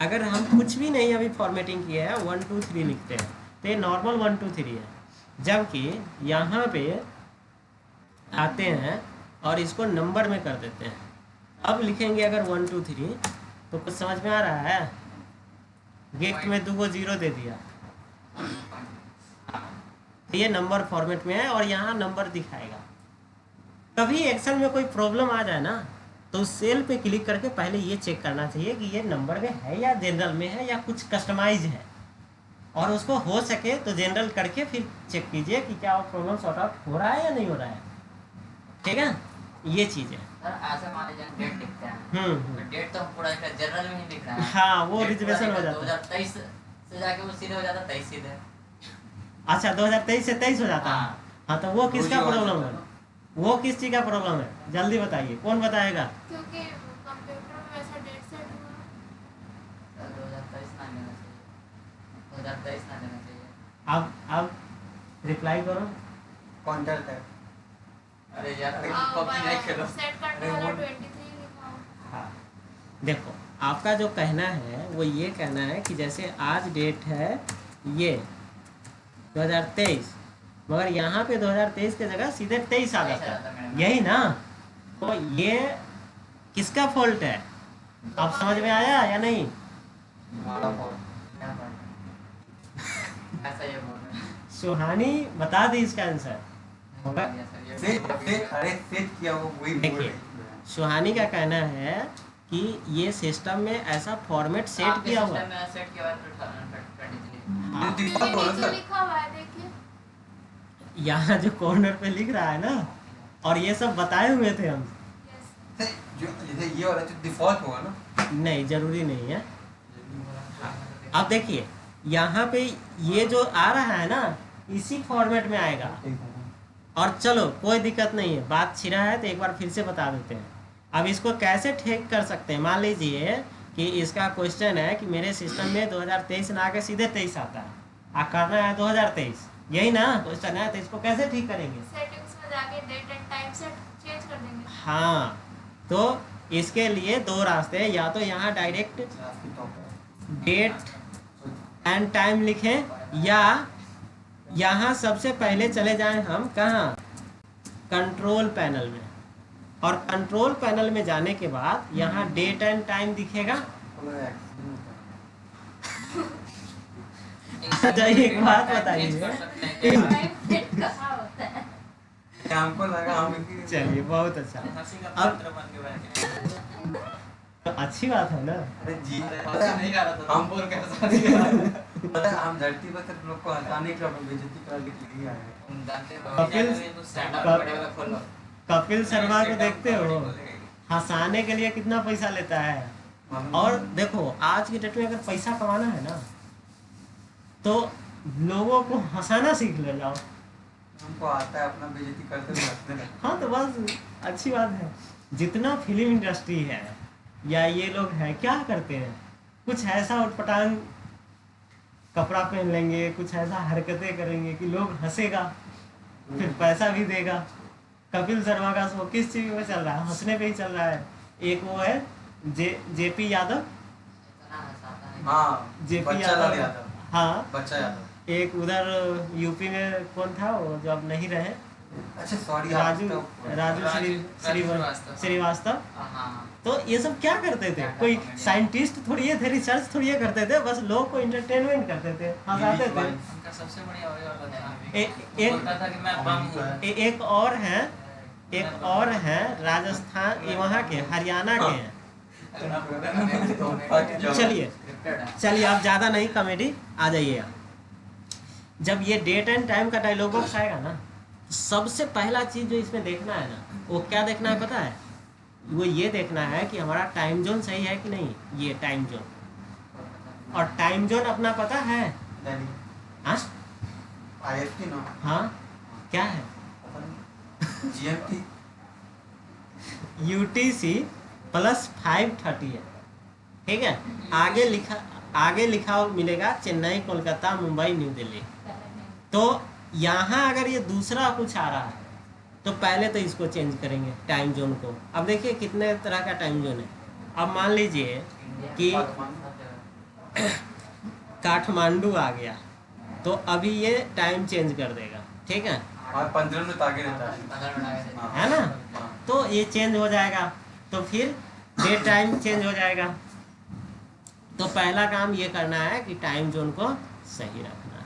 Speaker 1: अगर हम कुछ भी नहीं अभी फॉर्मेटिंग किया है 1 2 3 लिखते हैं तो ये नॉर्मल 1 2 3 है। जबकि यहाँ पे आते हैं और इसको नंबर में कर देते हैं। अब लिखेंगे अगर 1 2 3 तो कुछ समझ में आ रहा है? गिफ्ट में 2 को 0 दे दिया, ये नंबर फॉर्मेट में है और यहाँ नंबर दिखाएगा। कभी एक्सेल में कोई प्रॉब्लम आ जाए ना तो उस सेल पे क्लिक करके पहले ये चेक करना चाहिए कि ये नंबर में है या जनरल में है या कुछ कस्टमाइज है, और उसको हो सके तो जनरल करके फिर चेक कीजिए कि क्या वो प्रॉब्लम सॉर्ट आउट हो रहा है या नहीं हो रहा है, ठीक है। ये चीज़ है।
Speaker 2: सर ऐसे मान लीजिए डेट लिखते हैं,
Speaker 1: हम्म।
Speaker 2: डेट तो पूरा जनरल में ही लिख रहा है।
Speaker 1: हाँ वो
Speaker 2: डेट
Speaker 1: रिजर्वेशन
Speaker 2: पूरा
Speaker 1: हो जाता है।
Speaker 2: 2023 से जाके वो सीधे हो जाता है 23 सीधे।
Speaker 1: अच्छा 2023 से 23 हो जाता है।
Speaker 2: हाँ।
Speaker 1: हाँ तो वो किसका
Speaker 3: रोजी
Speaker 1: प्रॉब्लम
Speaker 3: वाला
Speaker 1: है? वो किस चीज़ का प्रॉब्लम है, जल्दी बताइए, कौन बताएगा?
Speaker 4: क्योंकि कंप्यूटर में वैसा डेट सेट हुआ।
Speaker 2: सर 2023 ना लेना चाहिए, 2023 ना लेना चाहिए।
Speaker 1: अब रिप्लाई करो।
Speaker 3: कॉन्टैक्ट है।
Speaker 2: अरे यार पबजी नहीं खेलो।
Speaker 4: सेट करने
Speaker 3: अरे
Speaker 4: वाला
Speaker 3: वो-
Speaker 4: 23 लिखा हो।
Speaker 1: हाँ देखो आपका जो कहना है वो ये कहना है कि जैसे आज डेट है ये 2023, मगर यहाँ पे 2023 की जगह सीधे 23 आ जाता है, यही ना? तो ये किसका फॉल्ट है, आप समझ में आया या नहीं?
Speaker 3: हमारा फोन।
Speaker 2: ऐसा ये बोल रहे हैं।
Speaker 1: सुहानी बता दी इसका आंसर। होगा?
Speaker 3: अरे सेट किया वो वही बोल
Speaker 1: देखिए,
Speaker 3: रही है।
Speaker 1: सुहानी का कहना है कि ये सिस्टम में ऐसा फॉर्मेट सेट
Speaker 2: आपके
Speaker 1: किया हुआ
Speaker 2: सिस्टम
Speaker 1: है।
Speaker 2: में सेट किया हुआ है 23।
Speaker 1: हाँ,
Speaker 3: जो
Speaker 4: ये
Speaker 3: default होगा
Speaker 4: नीचे
Speaker 3: सर।
Speaker 4: लिखा हुआ है देखिए।
Speaker 1: यहाँ जो कॉर्नर पे लिख रहा है ना, और ये सब बताए हुए थे हम।
Speaker 4: यस।
Speaker 3: सर, जो जैसे ये वाला जो डिफॉल्ट होगा ना,
Speaker 1: नहीं जरूरी नहीं है। अब देखिए यहाँ पे ये जो आ रहा है ना इसी फॉर्मेट में आएगा। और चलो कोई दिक्कत नहीं है, बात छिड़ा है तो एक बार फिर से बता देते हैं। अब इसको कैसे ठीक कर सकते हैं, मान लीजिए कि इसका क्वेश्चन है कि मेरे सिस्टम में 2023 ना आके सीधे 23 आता है, करना है 2023, यही ना क्वेश्चन है, तो इसको कैसे ठीक करेंगे?
Speaker 4: सेटिंग्स में जाके date and time set change कर देंगे।
Speaker 1: हाँ, तो इसके लिए दो रास्ते हैं, या तो यहाँ डायरेक्ट डेट एंड टाइम लिखें, या यहाँ सबसे पहले चले जाएं हम कहाँ, कंट्रोल पैनल में, और कंट्रोल पैनल में जाने के बाद यहाँ डेट एंड टाइम दिखेगा। अच्छा एक बात बताइए,
Speaker 4: टाइम सेट कहाँ होता है?
Speaker 3: हमको लगा हम
Speaker 1: चलिए बहुत अच्छा,
Speaker 2: हंसी का
Speaker 1: अब
Speaker 2: पात्र बन के बैठ गए।
Speaker 1: तो अच्छी बात है ना।
Speaker 3: अरे जी
Speaker 2: हंसी नहीं कर रहा था,
Speaker 3: हम
Speaker 2: बोल के हंसा दिया।
Speaker 3: पता है हम धरती पर सिर्फ लोग को हंसाने के लिए अपनी बेइज्जती करने के लिए आए हैं।
Speaker 2: तुम जानते हो
Speaker 1: कपिल-
Speaker 2: चैनल में स्टैंड अप
Speaker 1: कप-
Speaker 2: कॉमेडी खोलो।
Speaker 1: कपिल शर्मा को देखते हो,
Speaker 2: बोलेगा।
Speaker 1: हंसाने के लिए कितना पैसा लेता है। और देखो आज की डेट में अगर पैसा कमाना है ना, तो लोगों को हंसाना सीख ले जाओ।
Speaker 3: हमको आता है अपना बेइज्जती करते हुए हंसने लगते
Speaker 1: हाँ तो बस अच्छी बात है। जितना फिल्म इंडस्ट्री है या ये लोग हैं, क्या करते हैं, कुछ ऐसा उटपटांग कपड़ा पहन लेंगे, कुछ ऐसा हरकतें करेंगे कि लोग हंसेगा, फिर पैसा भी देगा। कपिल शर्मा का शो किस चीज में चल रहा है, हंसने पे ही चल रहा है। एक वो है जेपी यादव,
Speaker 2: इतना हंसाता है।
Speaker 3: हाँ
Speaker 1: जेपी
Speaker 3: बच्चा लाल
Speaker 1: यादव,
Speaker 3: यादव,
Speaker 1: हाँ।
Speaker 3: बच्चा यादव।
Speaker 1: एक उधर यूपी में कौन था वो जो अब नहीं रहे,
Speaker 3: अच्छा सॉरी
Speaker 1: राजू
Speaker 2: श्रीवास्तव।
Speaker 1: श्रीवास्तव।
Speaker 2: हाँ
Speaker 1: तो ये सब क्या करते थे, कोई साइंटिस्ट थोड़ी थे, रिसर्च थोड़ी करते थे, बस लोग को इंटरटेनमेंट करते थे, हंसाते थे।
Speaker 2: उनका सबसे बढ़िया वही वाला था।
Speaker 1: एक
Speaker 2: बोलता था कि मैं बम हूँ।
Speaker 1: एक और है, एक और है राजस्थान, ये वहाँ के हरियाणा के हैं। चलिए चलिए आप ज़्यादा नहीं कॉमेडी, आ जाइए आप। जब ये डेट एंड टाइम का डायलॉग बॉक्स आएगा ना, तो सबसे पहला चीज़ जो इसमें देखना है ना, वो क्या देखना है पता है? वो ये देखना है कि हमारा टाइम जोन सही है कि नहीं, ये टाइम जोन। और टाइम जोन अपना पता है? हाँ
Speaker 3: IST ना
Speaker 1: हाँ, क्या है?
Speaker 3: GMT
Speaker 1: UTC + 5:30 है, ठीक है। आगे लिखा हुआ मिलेगा चेन्नई, कोलकाता, मुंबई, न्यू दिल्ली। तो यहाँ अगर ये दूसरा कुछ आ रहा है तो पहले तो इसको चेंज करेंगे टाइम जोन को। अब देखिए कितने तरह का टाइम जोन है। अब मान लीजिए कि काठमांडू आ गया, तो अभी ये टाइम चेंज कर देगा, ठीक है,
Speaker 3: और 15 मिनट आगे रहता है।
Speaker 1: है ना। तो ये चेंज हो जाएगा, तो फिर डे टाइम चेंज हो जाएगा। तो पहला काम ये करना है कि टाइम जोन को सही रखना है।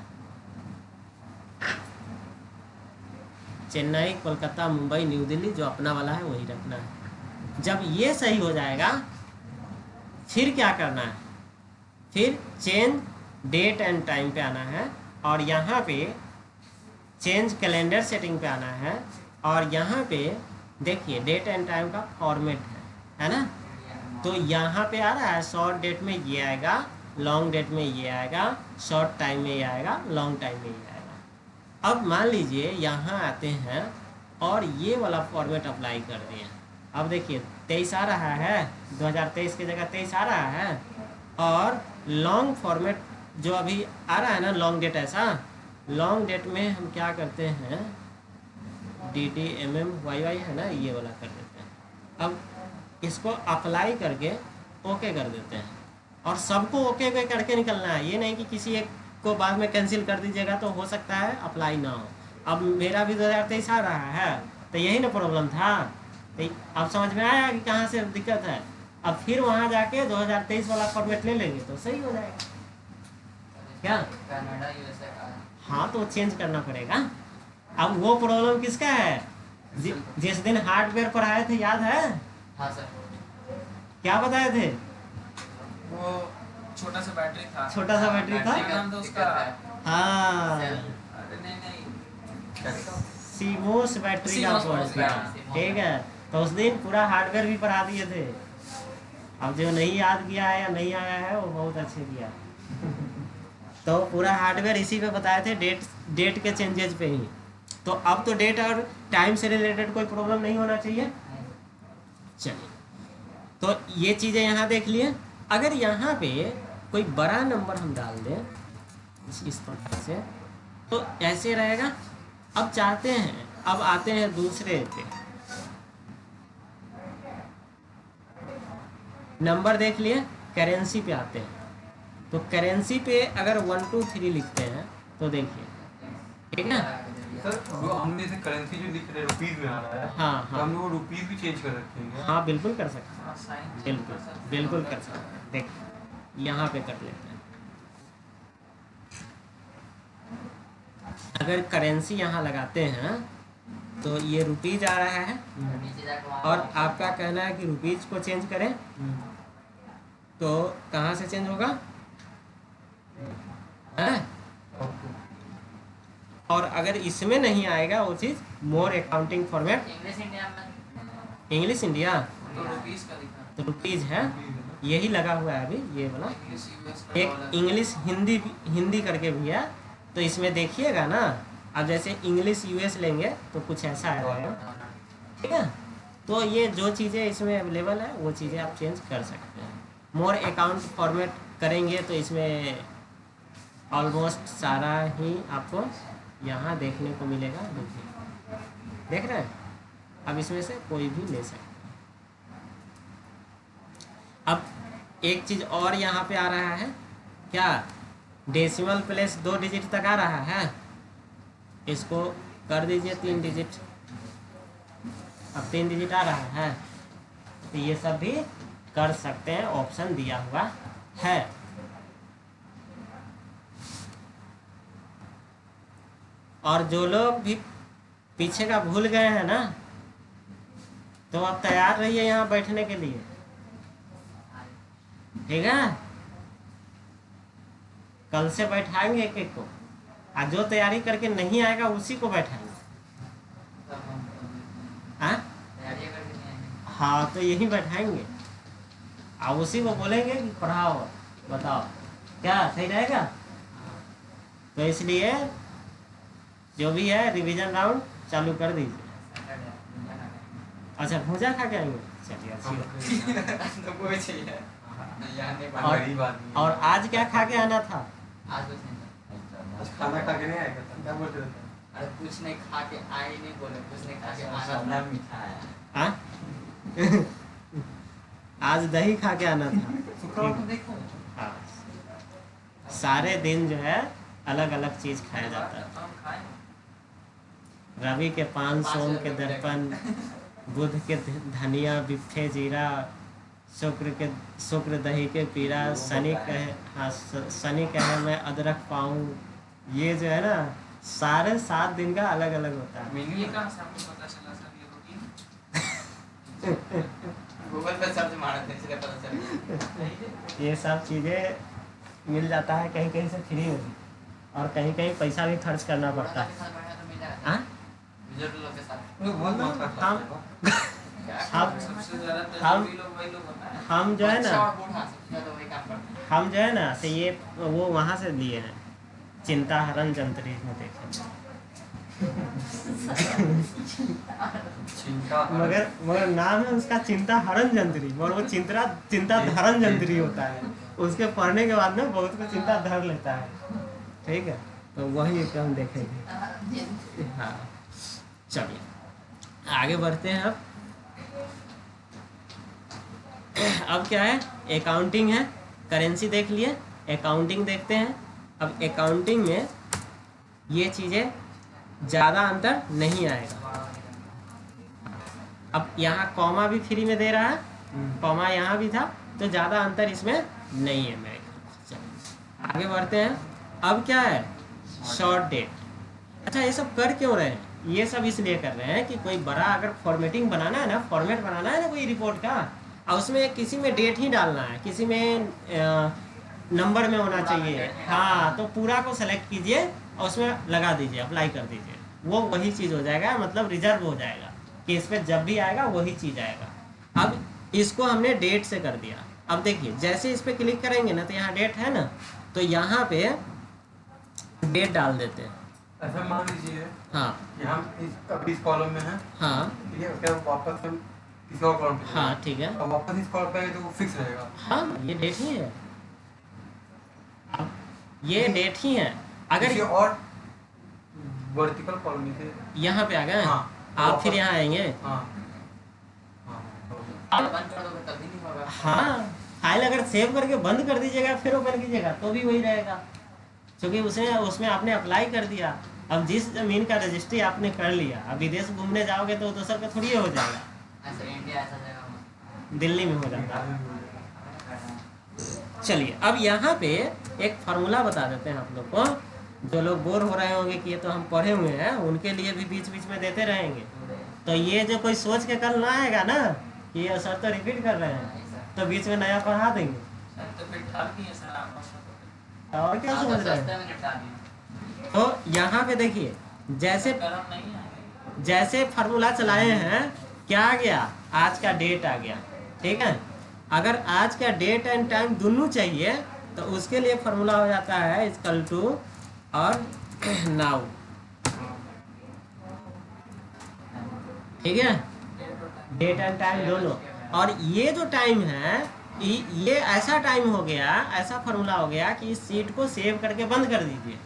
Speaker 1: चेन्नई, कोलकाता, मुंबई, न्यू दिल्ली जो अपना वाला है वही रखना है। जब ये सही हो जाएगा, फिर क्या करना है, फिर चेंज डेट एंड टाइम पे आना है, और यहाँ पे चेंज कैलेंडर सेटिंग पे आना है, और यहाँ पे देखिए डेट एंड टाइम का फॉर्मेट है ना। तो यहाँ पे आ रहा है शॉर्ट डेट में ये आएगा, लॉन्ग डेट में ये आएगा, शॉर्ट टाइम में ये आएगा, लॉन्ग टाइम में ये आएगा। अब मान लीजिए यहाँ आते हैं और ये वाला फॉर्मेट अप्लाई कर दिए। अब देखिए 23 आ रहा है, 2023 की जगह 23 आ रहा है, और लॉन्ग फॉर्मेट जो अभी आ रहा है ना, लॉन्ग डेट, ऐसा लॉन्ग डेट में हम क्या करते हैं, DDMMYY है ना, ये वाला कर देते हैं। अब इसको अप्लाई करके ओके कर देते हैं, और सबको ओके करके निकलना है। ये नहीं कि किसी एक को बाद में कैंसिल कर दीजिएगा तो हो सकता है अप्लाई ना हो। अब मेरा भी 2023 आ रहा है, तो यही ना प्रॉब्लम था। तो अब समझ में आया कि कहाँ से दिक्कत है। अब फिर वहाँ जाके 2023 वाला फॉर्मेट ले लेंगे तो सही हो जाएगा। क्या?
Speaker 2: कनाडा, USA का।
Speaker 1: हाँ तो चेंज करना पड़ेगा। अब वो प्रॉब्लम किसका है? जिस दिन हार्डवेयर पर आए थे, याद है?
Speaker 2: हाँ सर।
Speaker 1: क्या बताए थे?
Speaker 2: वो छोटा सा बैटरी था।
Speaker 1: छोटा सा बैटरी था?
Speaker 2: क्या नाम था उसका?
Speaker 1: हाँ,
Speaker 2: अरे नहीं।
Speaker 1: सीमोस बैटरी का
Speaker 2: सीमोस
Speaker 1: फॉल्ट था,
Speaker 2: बैटरी।
Speaker 1: ठीक है। तो उस दिन पूरा हार्डवेयर भी पढ़ा दिए थे। अब जो नहीं याद किया है या नहीं आया है वो बहुत अच्छे किया। तो पूरा हार्डवेयर इसी पे बताए थे, डेट के चेंजेस पे ही। तो अब तो डेट और टाइम से रिलेटेड कोई प्रॉब्लम नहीं होना चाहिए। चलिए, तो ये चीज़ें यहाँ देख लिए। अगर यहाँ पे कोई बड़ा नंबर हम डाल दें इस तरह से, तो ऐसे रहेगा। अब चाहते हैं, अब आते हैं दूसरे पे, नंबर देख लिए, करेंसी पे आते हैं। तो करेंसी पे अगर 1 2 3 लिखते हैं तो देखिए, ठीक है।
Speaker 3: सर जो हमने इसे करेंसी जो लिख रहे रुपीज में आ रहा है,
Speaker 1: हाँ
Speaker 3: तो
Speaker 1: हाँ
Speaker 3: हम लोग रुपीज भी चेंज कर सकते हैं क्या?
Speaker 1: हाँ, बिल्कुल कर सकते
Speaker 2: हाँ, साइन
Speaker 1: हैं, बिल्कुल बिल्कुल कर सकते हैं। देख यहाँ पे कर लेते हैं। अगर करेंसी यहाँ लगाते हैं तो ये रुपीज आ रहा है,
Speaker 2: नीचे जाके वहाँ
Speaker 1: और आपका कहना है कि रुपीज को चेंज करें, तो कहाँ से चेंज होगा है? और अगर इसमें नहीं आएगा वो चीज़, मोर अकाउंटिंग फॉर्मेट,
Speaker 2: इंग्लिश इंडिया में
Speaker 1: इंग्लिश इंडिया,
Speaker 2: तो रुपीस का लिखा
Speaker 1: तो रुपीज है, यही लगा हुआ है अभी ये वाला।
Speaker 2: इंग्लिश यूएस का
Speaker 1: एक
Speaker 2: डॉलर
Speaker 1: इंग्लिश हिंदी करके भी है, तो इसमें देखिएगा ना। अब जैसे इंग्लिश यूएस लेंगे तो कुछ ऐसा आएगा, ठीक है। तो ये जो चीज़ें इसमें अवेलेबल है वो चीज़ें आप चेंज कर सकते हैं। मोर अकाउंट फॉर्मेट करेंगे तो इसमें ऑलमोस्ट सारा ही आपको यहाँ देखने को मिलेगा। देखिए, देख रहे हैं, अब इसमें से कोई भी ले सकते हैं। अब एक चीज़ और यहाँ पे आ रहा है, क्या डेसिमल प्लेस 2 डिजिट तक आ रहा है, इसको कर दीजिए 3 डिजिट। अब 3 डिजिट आ रहा है, तो ये सब भी कर सकते हैं, ऑप्शन दिया हुआ है। और जो लोग भी पीछे का भूल गए हैं ना, तो आप तैयार रहिए यहाँ बैठने के लिए, ठीक है। कल से बैठाएंगे एक एक को, और जो तैयारी करके नहीं आएगा उसी को बैठाएंगे। हाँ
Speaker 2: तैयारी करके नहीं आएंगे।
Speaker 1: हाँ, तो यही बैठाएंगे और उसी को बोलेंगे कि पढ़ाओ, बताओ क्या सही रहेगा। तो इसलिए जो भी है रिवीजन राउंड चालू कर दीजिए। अच्छा, भूजा खा के आएंगे, चलिए अच्छी बात।
Speaker 2: तो वो चाहिए यहाँ नहीं
Speaker 1: और-
Speaker 3: गरीब आदमी है।
Speaker 1: और आज क्या खा के आना था?
Speaker 2: आज कुछ नहीं
Speaker 3: आज खाना खा के नहीं आएगा था, क्या बोलते थे?
Speaker 2: अरे कुछ नहीं खा के आए नहीं बोले, कुछ नहीं खा के आना मीठा है।
Speaker 1: हाँ? आज दही खा के आना था।
Speaker 3: शुक्रवार को देखो।
Speaker 1: हाँ, सारे दिन जो है अलग अलग चीज खाया जाता है।
Speaker 2: हम खाए
Speaker 1: रवि के पान, सोम के दर्पण, बुध के धनिया बिफ्फे जीरा, शुक्र दही के पीरा, शनि कहे, हाँ शनि कहे मैं अदरक पाऊँ। ये जो है ना सारे 7 दिन का अलग अलग होता है।
Speaker 2: ये कहाँ से आपको पता चला सर ये रूटीन? गूगल पे सर्च मारे थे इसलिए पता चला।
Speaker 1: ये सब चीज़ें मिल जाता है कहीं कहीं से फ्री में भी, और कहीं कहीं पैसा भी खर्च करना पड़ता है।
Speaker 2: के साथ बैठा तो मिल जाएगा।
Speaker 1: हाँ?
Speaker 2: बुजुर्ग लोग के साथ।
Speaker 3: वो बहुत मौका था।
Speaker 1: हम
Speaker 2: सबसे ज्यादा
Speaker 1: हम-
Speaker 2: तजर्बी लोग वही लोग होता है।
Speaker 1: हम जो है
Speaker 2: बच्चा
Speaker 1: ना,
Speaker 2: और बूढ़ा सबसे ज्यादा वही काम करते हैं।
Speaker 1: हम जो है ना तो ये वो वहाँ से लिए हैं, चिंता हरण जंत्री में देखें।
Speaker 3: चिंता
Speaker 1: मगर नाम है उसका चिंता हरण जंत्री, और वो चिंता धरण जंत्री होता है। उसके पढ़ने के बाद में बहुत को चिंता धर लेता है, ठीक है। तो वही एक हम देखेंगे। हाँ, चलिए आगे बढ़ते हैं। अब क्या है, अकाउंटिंग है, करेंसी देख लिए, अकाउंटिंग देखते हैं। अब अकाउंटिंग में ये चीज़ें ज़्यादा अंतर नहीं आएगा। अब यहाँ कॉमा भी फ्री में दे रहा है, कॉमा यहाँ भी था, तो ज़्यादा अंतर इसमें नहीं है मेरे ख्याल से। चलिए आगे बढ़ते हैं। अब क्या है, शॉर्ट डेट। अच्छा, ये सब कर क्यों रहे हैं? ये सब इसलिए कर रहे हैं कि कोई बड़ा अगर फॉर्मेटिंग बनाना है ना, फॉर्मेट बनाना है ना कोई रिपोर्ट का, और उसमें किसी में डेट ही डालना है, किसी में नंबर में होना चाहिए। हाँ, तो पूरा को सेलेक्ट कीजिए और उसमें लगा दीजिए, अप्लाई कर दीजिए, वो वही चीज़ हो जाएगा, मतलब रिजर्व हो जाएगा कि इस पर जब भी आएगा वही चीज़ आएगा। अब इसको हमने डेट से कर दिया। अब देखिए, जैसे इस पर क्लिक करेंगे ना तो यहाँ डेट है ना, तो यहाँ पे डेट डाल देते हैं।
Speaker 3: ऐसा मान लीजिए
Speaker 1: हाँ
Speaker 3: कि हम इस कॉलम में हैं,
Speaker 1: हाँ
Speaker 3: ठीक है, उसके बाद वापस हम किसी और कॉलम पे
Speaker 1: हाँ, ठीक है।
Speaker 3: और वापस इस कॉलम पे आएंगे तो वो फिक्स रहेगा।
Speaker 1: हाँ, ये डेट ही है, अब ये डेट ही है। अगर
Speaker 3: किसी और वर्टिकल कॉलम से
Speaker 1: यहाँ पे आ गए।
Speaker 3: हाँ।
Speaker 1: आप फिर यहाँ आएंगे।
Speaker 3: हाँ
Speaker 2: बंद कर दोगे तभी नहीं होगा।
Speaker 1: हाँ, फाइल अगर सेव करके बंद कर दीजिएगा फिर ओपन कीजिएगा तो भी वही रहेगा, क्योंकि उसमें आपने अप्लाई कर दिया। अब जिस जमीन का रजिस्ट्री आपने कर लिया, अब विदेश घूमने जाओगे तो दूसर का थोड़ी हो जाएगा,
Speaker 2: ऐसे इंडिया ऐसा जगह में
Speaker 1: दिल्ली में हो जाता है। चलिए अब यहाँ पे एक फार्मूला बता देते हैं आप लोग को, जो लोग बोर हो रहे होंगे कि ये तो हम पढ़े हुए हैं, उनके लिए भी बीच बीच में देते रहेंगे। तो ये जो कोई सोच के कल ना आएगा ना कि ये सर तो रिपीट कर रहे हैं, तो बीच में नया पढ़ा देंगे।
Speaker 2: सर तो फिर ठाक दिए सर आप।
Speaker 1: और क्या समझ रहे हैं?
Speaker 2: सस्ते में निपटा दिए।
Speaker 1: तो यहाँ पे देखिए, जैसे
Speaker 2: गरम नहीं आएंगे।
Speaker 1: जैसे फार्मूला चलाए हैं, क्या आ गया, आज का डेट आ गया, ठीक है। अगर आज का डेट एंड टाइम दोनों चाहिए तो उसके लिए फार्मूला हो जाता है इक्वल टू और नाउ, ठीक है, डेट एंड टाइम दोनों। और ये जो टाइम है, ये ऐसा टाइम हो गया, ऐसा फार्मूला हो गया कि इस सीट को सेव करके बंद कर दीजिए,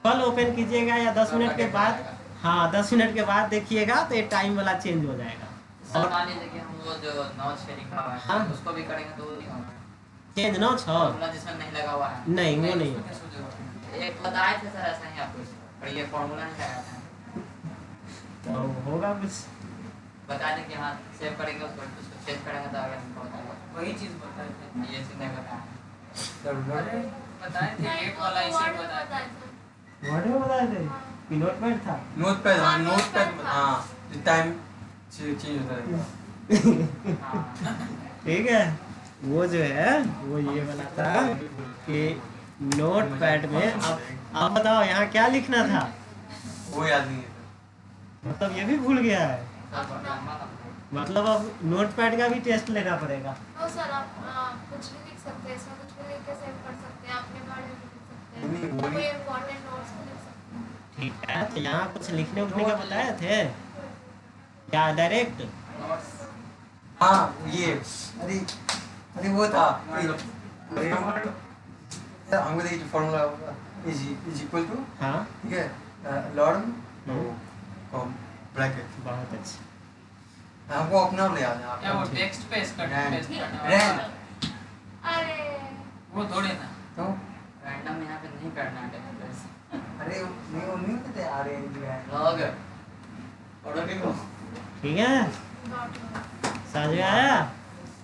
Speaker 1: कल ओपन कीजिएगा या 10 मिनट के बाद, हाँ 10 मिनट के बाद देखिएगा तो ये टाइम वाला चेंज हो जाएगा।
Speaker 2: सर मान लीजिए कि हम वो जो नॉच पे लिखा हुआ है
Speaker 1: हाँ।
Speaker 2: उसको भी करेंगे तो वो नहीं होगा।
Speaker 1: चेंज नौ छः
Speaker 2: फॉर्मूला जिसमें नहीं लगा हुआ है।
Speaker 1: नहीं, वो नहीं।
Speaker 2: उसमें कैसे हो जाएगा? एक बताए थे सर ऐसा ही आपको, पर ये फॉर्मूला नहीं लगाया था।
Speaker 1: तो होगा कुछ।
Speaker 2: बता दें कि हाँ सेव करेंगे उसको चेंज करेंगे तो आगे हमको बताएगा। वही चीज़ बताए थे, ये चीज़ नहीं बताया। बताए थे
Speaker 4: नहीं,
Speaker 2: डेट
Speaker 4: वो
Speaker 2: वाला
Speaker 4: तो
Speaker 2: इसे
Speaker 4: word में
Speaker 2: बताए
Speaker 4: बताए
Speaker 2: थे।
Speaker 4: थे।
Speaker 1: वर्ड में बताए थे कि नोटपैड था।
Speaker 3: नोटपैड, हाँ
Speaker 4: हाँ,
Speaker 3: नोटपैड,
Speaker 4: नोटपैड था।
Speaker 3: हाँ टाइम चेंज होता रहेगा।
Speaker 2: हाँ।
Speaker 1: ठीक है, वो जो है वो ये वाला था कि नोटपैड में अब बताओ यहाँ क्या लिखना था,
Speaker 3: वो याद नहीं है।
Speaker 1: मतलब ये भी भूल गया है,
Speaker 2: अपना
Speaker 1: मतलब अब नोटपैड का भी टेस्ट लेना पड़ेगा।
Speaker 4: नो सर, आप कुछ भी लिख सकते हैं, इसमें कुछ भी लिख के सेव कर सकते हैं, अपने बारे में भी लिख सकते
Speaker 3: नहीं,
Speaker 4: हैं,
Speaker 3: वही-
Speaker 4: कोई इम्पोर्टेंट नोट्स भी लिख सकते हैं।
Speaker 1: ठीक है, तो यहाँ कुछ लिखने उखने का बताए थे क्या डायरेक्ट?
Speaker 2: नोट्स
Speaker 3: हाँ ये अरे अरे वो था अरे हमको देखिए फॉर्मूला इज इक्वल टू,
Speaker 1: हाँ
Speaker 3: ठीक है, लॉर्न ब्रैकेट।
Speaker 1: बहुत अच्छे।
Speaker 3: हमको अपना ले आना है
Speaker 2: क्या वो
Speaker 3: आपका।
Speaker 2: टेक्स्ट पेस्ट करना
Speaker 3: रैंड।
Speaker 2: पेस्ट करना
Speaker 3: रैंड।
Speaker 2: वाला?
Speaker 4: अरे
Speaker 2: वो थोड़े ना
Speaker 3: तो
Speaker 2: रैंडम यहाँ पे नहीं करना है टेक्स्ट पेस्ट।
Speaker 3: अरे नहीं होते अरे
Speaker 2: लॉग ऑर्डर भी हो।
Speaker 1: ठीक है,
Speaker 4: डॉट
Speaker 1: समझ में आया?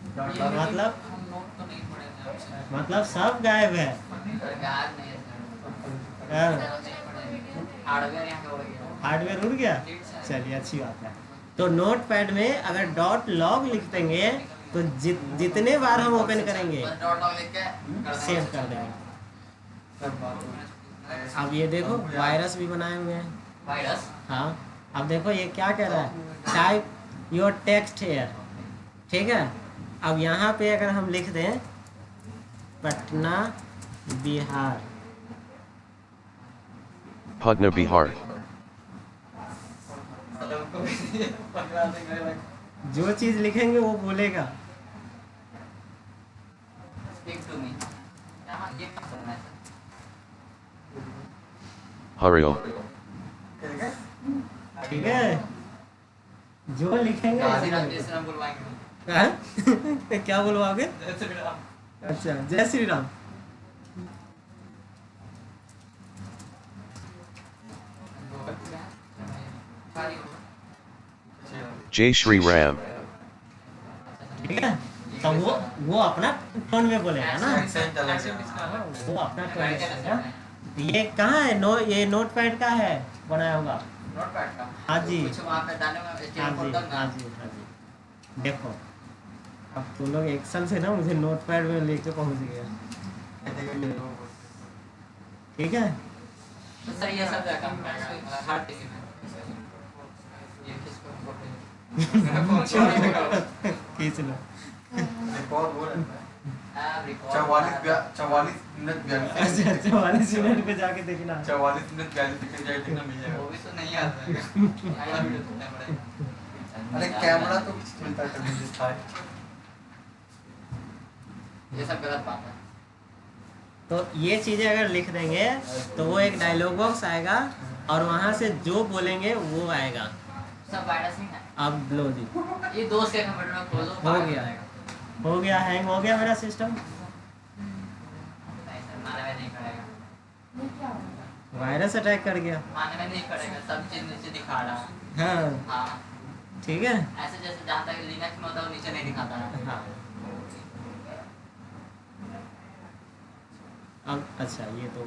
Speaker 2: ये
Speaker 1: मतलब
Speaker 2: हम नोट तो नहीं पढ़ेंगे आपसे।
Speaker 1: मतलब सब गायब है।
Speaker 2: याद नहीं है सर।
Speaker 1: हाँ,
Speaker 4: सर उसमें कोई वीडियो नहीं।
Speaker 2: हार्डवेयर यहाँ का हो गया।
Speaker 1: हार्डवेयर उड़ गया। चलिए अच्छी बात है। तो नोटपैड में अगर डॉट लॉग लिख देंगे तो जितने बार हम ओपन करेंगे
Speaker 2: बस डॉट लॉग लिख के कर देंगे।
Speaker 1: सेव कर देंगे। अब ये देखो वायरस भी बनाए हुए हैं।
Speaker 2: वायरस
Speaker 1: हाँ, अब देखो ये क्या कह रहा है, टाइप योर टेक्स्ट हेयर, ठीक है। अब यहाँ पे अगर हम लिख दें पटना बिहार,
Speaker 5: Patna, Bihar.
Speaker 1: जो चीज़ लिखेंगे वो बोलेगा।
Speaker 2: Speak to me. यहाँ ये भी करना है सर।
Speaker 5: Hario.
Speaker 1: ठीक है, जो लिखेंगे
Speaker 2: जैसे
Speaker 1: वो
Speaker 2: हम
Speaker 1: बोलेगा।
Speaker 2: जैसे हम बुलवाएंगे।
Speaker 1: हाँ? क्या बोलवाओगे?
Speaker 2: जैसे भी हम
Speaker 1: अच्छा, जय Shri Ram.
Speaker 5: Jai Shri Ram.
Speaker 1: ठीक है, तो वो अपना टोन में बोलेगा ना,
Speaker 3: एक्सेंट अलग है।
Speaker 1: वो अपना टोन में बोलेगा। ये कहाँ है ये नोटपैड का है बनाया हुआ।
Speaker 2: नोटपैड का।
Speaker 1: हाँ जी।
Speaker 2: कुछ वहाँ पे डाले हुए
Speaker 1: हाँ
Speaker 2: HTML
Speaker 1: जी,
Speaker 2: फोल्डर
Speaker 1: हाँ
Speaker 2: ना।
Speaker 1: जी, हाँ जी। देखो अब तुम लोग एक्सेल से ना मुझे नोटपैड में लेके पहुंच गया। ठीक है,
Speaker 2: तो सर ये सब जगह हार्ड टिक में। ये किसको
Speaker 1: खींच लो।
Speaker 3: रिकॉर्ड हो रहा है।
Speaker 2: रिकॉर्ड
Speaker 3: 44 मिनट 42
Speaker 1: अच्छा, 44 मिनट पे जाके देखना।
Speaker 3: 44 मिनट 42 सेकंड जाए देखना मिल जाएगा।
Speaker 2: वो भी तो नहीं आता है। अगला वीडियो तो नहीं पड़ेगा।
Speaker 3: अरे कैमरा तो मिलता है कभी दिखता है।
Speaker 2: ये सब गलत बात है।
Speaker 1: तो ये चीज़ें अगर लिख देंगे तो वो एक डायलॉग बॉक्स आएगा और वहाँ से जो बोलेंगे वो आएगा।
Speaker 2: सब वायरस ही है।
Speaker 1: अब लो जी,
Speaker 2: ये 2 सेकंड में खोलो,
Speaker 1: हो गया, हो गया, हैंग हो गया मेरा सिस्टम।
Speaker 2: नहीं सर, माने में नहीं करेगा,
Speaker 1: वायरस अटैक कर गया।
Speaker 2: माने में नहीं करेगा, सब चीज नीचे दिखा रहा है।
Speaker 1: हाँ
Speaker 2: हाँ,
Speaker 1: ठीक है।
Speaker 2: ऐसे जैसे जहाँ तक लिनक्स में होता है वो नीचे नहीं दिखाता है।
Speaker 1: हाँ अब अच्छा ये तो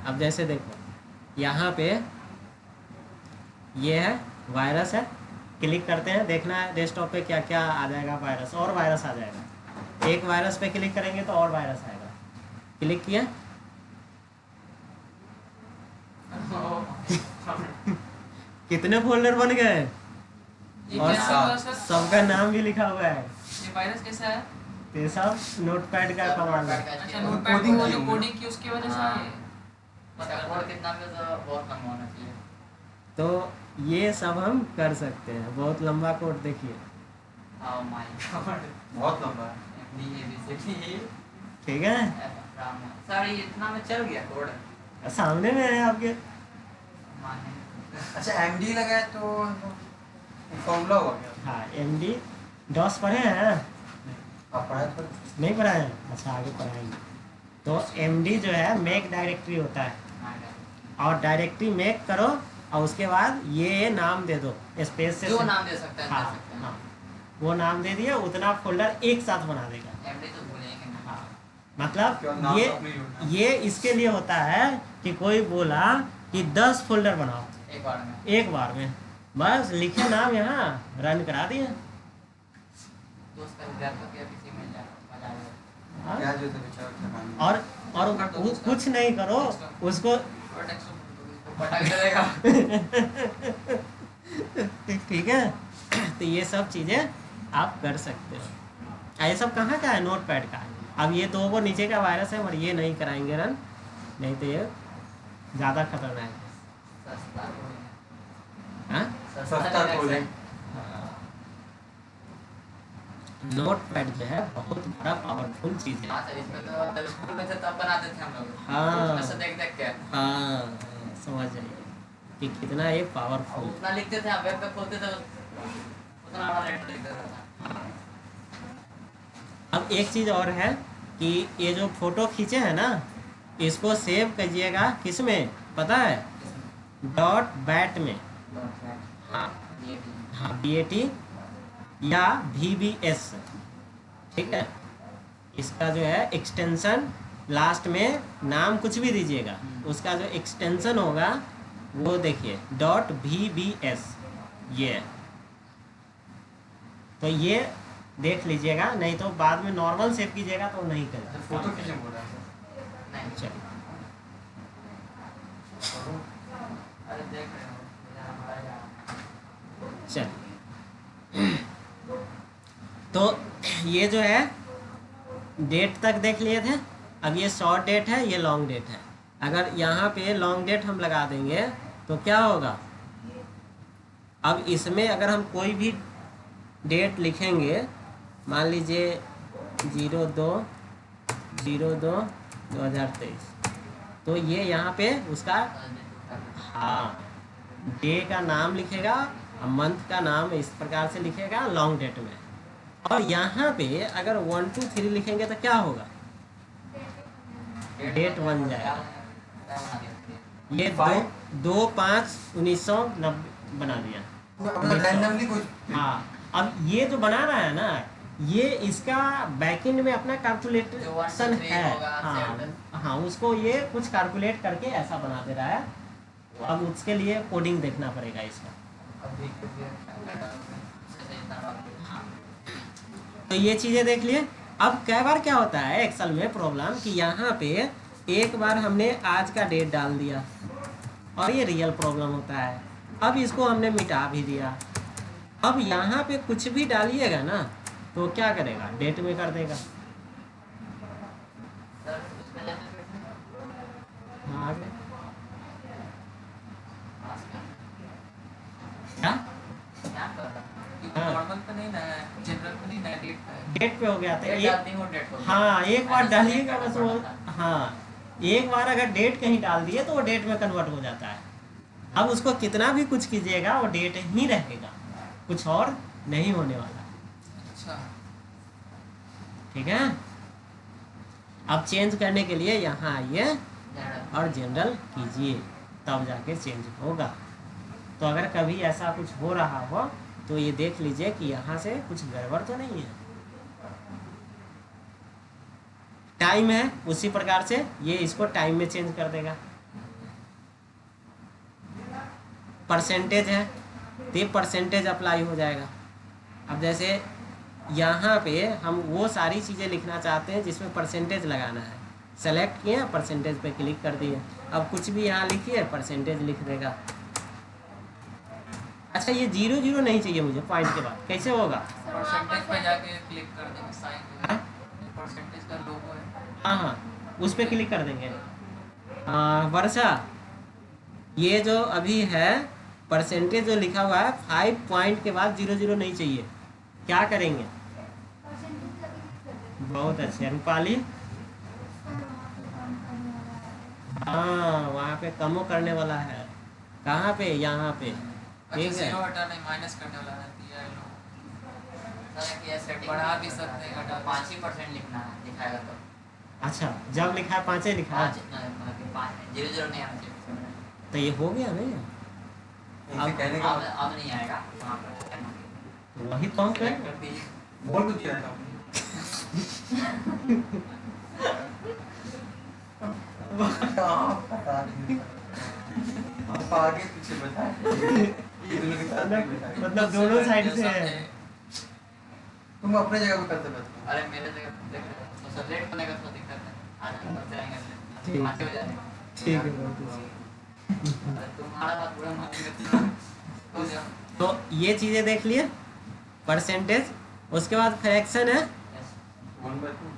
Speaker 1: अब जैसे देखो यहाँ पे ये है वायरस है, क्लिक करते हैं, देखना है डेस्कटॉप पे क्या क्या आ जाएगा, वायरस और वायरस आ जाएगा। एक वायरस पे क्लिक करेंगे तो और वायरस आएगा। क्लिक किया कितने फोल्डर बन गए
Speaker 2: ये
Speaker 1: और
Speaker 2: कैसा हुआ सर?
Speaker 1: सबका नाम भी लिखा हुआ है।
Speaker 2: ये वायरस कैसा है?
Speaker 1: ये सब नोटपैड का कमांड है।
Speaker 2: अच्छा, नोटपैड
Speaker 3: कोडिंग
Speaker 2: को
Speaker 3: की
Speaker 2: जो
Speaker 3: होंगे।
Speaker 2: कोडिंग की उसकी वजह से
Speaker 1: हाँ।
Speaker 2: है। मतलब कोड कितना भी तो बहुत कम होना चाहिए।
Speaker 1: तो ये सब हम कर सकते हैं। बहुत लंबा कोड देखिए,
Speaker 2: ओह माय गॉड,
Speaker 3: बहुत लंबा है।
Speaker 2: एमडी
Speaker 1: ठीक है,
Speaker 2: सर ये इतना में चल गया कोड।
Speaker 1: सामने में है आपके।
Speaker 2: माने
Speaker 3: अच्छा एमडी लगा है तो फॉर्मूला हुआ क्या?
Speaker 1: हाँ MD डॉस पढ़े हैं?
Speaker 3: आप पढ़ाए तो
Speaker 1: नहीं पढ़ाए हैं? अच्छा आगे पढ़ाएंगे। तो MD जो है मेक डायरेक्टरी होता है, और डायरेक्टरी मेक करो और उसके बाद ये नाम दे दो स्पेस से।
Speaker 2: जो नाम दे सकते हैं
Speaker 1: हाँ
Speaker 2: दे सकते हैं।
Speaker 1: हाँ, वो नाम दे दिया, उतना फोल्डर एक साथ बना देगा।
Speaker 2: एमडी तो भूलेंगे नहीं।
Speaker 1: हाँ
Speaker 3: क्यों
Speaker 1: मतलब
Speaker 3: नाम
Speaker 1: ये
Speaker 3: तो अपने ही होता है।
Speaker 1: ये इसके लिए होता है कि कोई बोला कि 10 फोल्डर बनाओ
Speaker 2: एक बार में
Speaker 1: एक बार में, बस लिखे नाम यहाँ रन करा दिए।
Speaker 2: दोस्त का घर तो क्या किसी मिल जाए मजा आएगा।
Speaker 1: हाँ?
Speaker 3: क्या जो तो बेचारा ठकाने।
Speaker 1: और कुछ नहीं करो उसको।
Speaker 2: और टेक्स्ट पटक देगा।
Speaker 1: ठीक है, तो ये सब चीज़ें आप कर सकते हो। ये सब कहाँ का है? नोटपैड का है। अब ये दो वो नीचे का वायरस है, और ये नहीं कराएंगे रन, नहीं तो ये ज़्यादा खतरनाक है।
Speaker 2: सस्ता
Speaker 1: हाँ?
Speaker 3: सस्ता खोलें।
Speaker 1: नोटपैड जो है बहुत बड़ा पावरफुल चीज़ है।
Speaker 2: हाँ सर, इसमें तो जब स्कूल में थे तब बनाते थे हम लोग।
Speaker 1: हाँ।
Speaker 2: उसमें से देख देख के
Speaker 1: हाँ समझ जाइए कि कितना ये पावरफुल।
Speaker 2: उतना लिखते थे, वेब पे खोलते थे उतना बड़ा लेटर लिख देता था।
Speaker 1: अब एक चीज़ और है कि ये जो फोटो खींचे हैं ना, इसको सेव कीजिएगा किस में पता है? .bat में। हाँ हाँ BAT या VBS, ठीक है। इसका जो है एक्सटेंशन लास्ट में नाम कुछ भी दीजिएगा, उसका जो एक्सटेंशन होगा वो देखिए .VBS ये है। तो ये देख लीजिएगा, नहीं तो बाद में नॉर्मल सेव कीजिएगा तो नहीं करेगा।
Speaker 3: फोटो खींचने बोल रहा है सर।
Speaker 2: नहीं
Speaker 1: चलिए
Speaker 2: अरे देख रहे हो मेरा हमारा यार।
Speaker 1: चलिए तो ये जो है डेट तक देख लिए थे। अब ये शॉर्ट डेट है, ये लॉन्ग डेट है। अगर यहाँ पे लॉन्ग डेट हम लगा देंगे तो क्या होगा? अब इसमें अगर हम कोई भी डेट लिखेंगे, मान लीजिए 02/02/2023, तो ये यहाँ पे उसका हाँ डे का नाम लिखेगा और मंथ का नाम इस प्रकार से लिखेगा लॉन्ग डेट में। और यहाँ पे अगर 1 2 3 लिखेंगे तो क्या होगा? डेट बन जाएगा। ये 2/5/1990 बना दिया।
Speaker 3: मतलब रैंडमली कुछ।
Speaker 1: हाँ, अब ये जो बना रहा है ना, ये इसका बैकएंड में अपना
Speaker 2: जो
Speaker 1: कैलकुलेशन
Speaker 2: 1 2 3
Speaker 1: है।
Speaker 2: होगा,
Speaker 1: हाँ
Speaker 2: सेवन।
Speaker 1: हाँ, उसको ये कुछ कैलकुलेट करके ऐसा बना दे रहा है। अब उसके लिए कोडिंग देखना पड़ेगा इसका। तो ये चीज़ें देख लिए। अब कई बार क्या होता है एक्सेल में प्रॉब्लम कि यहाँ पे एक बार हमने आज का डेट डाल दिया और ये रियल प्रॉब्लम होता है। अब इसको हमने मिटा भी दिया। अब यहाँ पे कुछ भी डालिएगा ना तो क्या करेगा? डेट में कर देगा। हाँ, आगे क्या? हाँ।
Speaker 2: नॉर्मल पे नहीं ना, जनरल पे नहीं
Speaker 1: डेट पे हो गया था
Speaker 2: एक
Speaker 1: हाँ एक बार डालिएगा बस वो हाँ एक बार अगर डेट कहीं डाल दिए तो वो डेट में कन्वर्ट हो जाता है। अब उसको कितना भी कुछ कीजिएगा वो डेट ही रहेगा, कुछ और नहीं होने वाला।
Speaker 2: अच्छा
Speaker 1: ठीक है, अब चेंज करने के लिए यहाँ आइए और जनरल कीजिए तब जाके चेंज होगा। तो अगर कभी ऐसा कुछ हो रहा हो तो ये देख लीजिए कि यहाँ से कुछ गड़बड़ तो नहीं है। टाइम है उसी प्रकार से ये इसको टाइम में चेंज कर देगा। परसेंटेज है तो ये परसेंटेज अप्लाई हो जाएगा। अब जैसे यहाँ पे हम वो सारी चीज़ें लिखना चाहते हैं जिसमें परसेंटेज लगाना है, सेलेक्ट किए परसेंटेज पे क्लिक कर दिए। अब कुछ भी यहाँ लिखिए परसेंटेज लिख देगा। अच्छा ये 0 नहीं चाहिए मुझे पॉइंट के बाद, कैसे होगा?
Speaker 2: परसेंटेज पे जाके क्लिक कर देंगे, साइन परसेंटेज का लोगो है।
Speaker 1: हाँ हाँ उस पर क्लिक कर देंगे। वर्षा ये जो अभी है परसेंटेज जो लिखा हुआ है 5 पॉइंट के बाद 0 नहीं चाहिए, क्या करेंगे? बहुत अच्छे। रूपाली हाँ वहाँ पे कमो करने वाला है, कहाँ पे? यहाँ पे ठीक है।
Speaker 2: जीरो हटा नहीं, माइनस करने वाला है, दिया है लोग। बढ़ा भी सकते हैं, घटा
Speaker 6: 5% लिखना है, दिखाएगा तो।
Speaker 1: अच्छा जब लिखा है 5 लिखा है
Speaker 6: 0 नहीं आना चाहिए।
Speaker 1: तो ये हो गया नहीं?
Speaker 3: इनसे कहने का
Speaker 6: अब नहीं आएगा वहाँ पर।
Speaker 1: वही तो हम
Speaker 2: कर
Speaker 1: करें।
Speaker 2: दीजिए।
Speaker 3: बोल कुछ रहता हूँ आप आगे पीछे बताए ये दोनों के साथ नहीं बताए।
Speaker 1: मतलब दोनों साइड से है।
Speaker 3: तुम अपने जगह पे करते बैठो।
Speaker 6: अरे मेरे जगह देख तो सब्जेक्ट करने का तो दिक्कत है, आज हम करते
Speaker 1: ठीक।
Speaker 6: रहेंगे, आगे हो जाएगा।
Speaker 1: ठीक है बहुत अच्छे।
Speaker 6: अरे तुम्हारा बात पूरा मान हो जाओ।
Speaker 1: तो ये चीज़ें देख लिए परसेंटेज, उसके बाद फ्रैक्शन है
Speaker 3: 1/2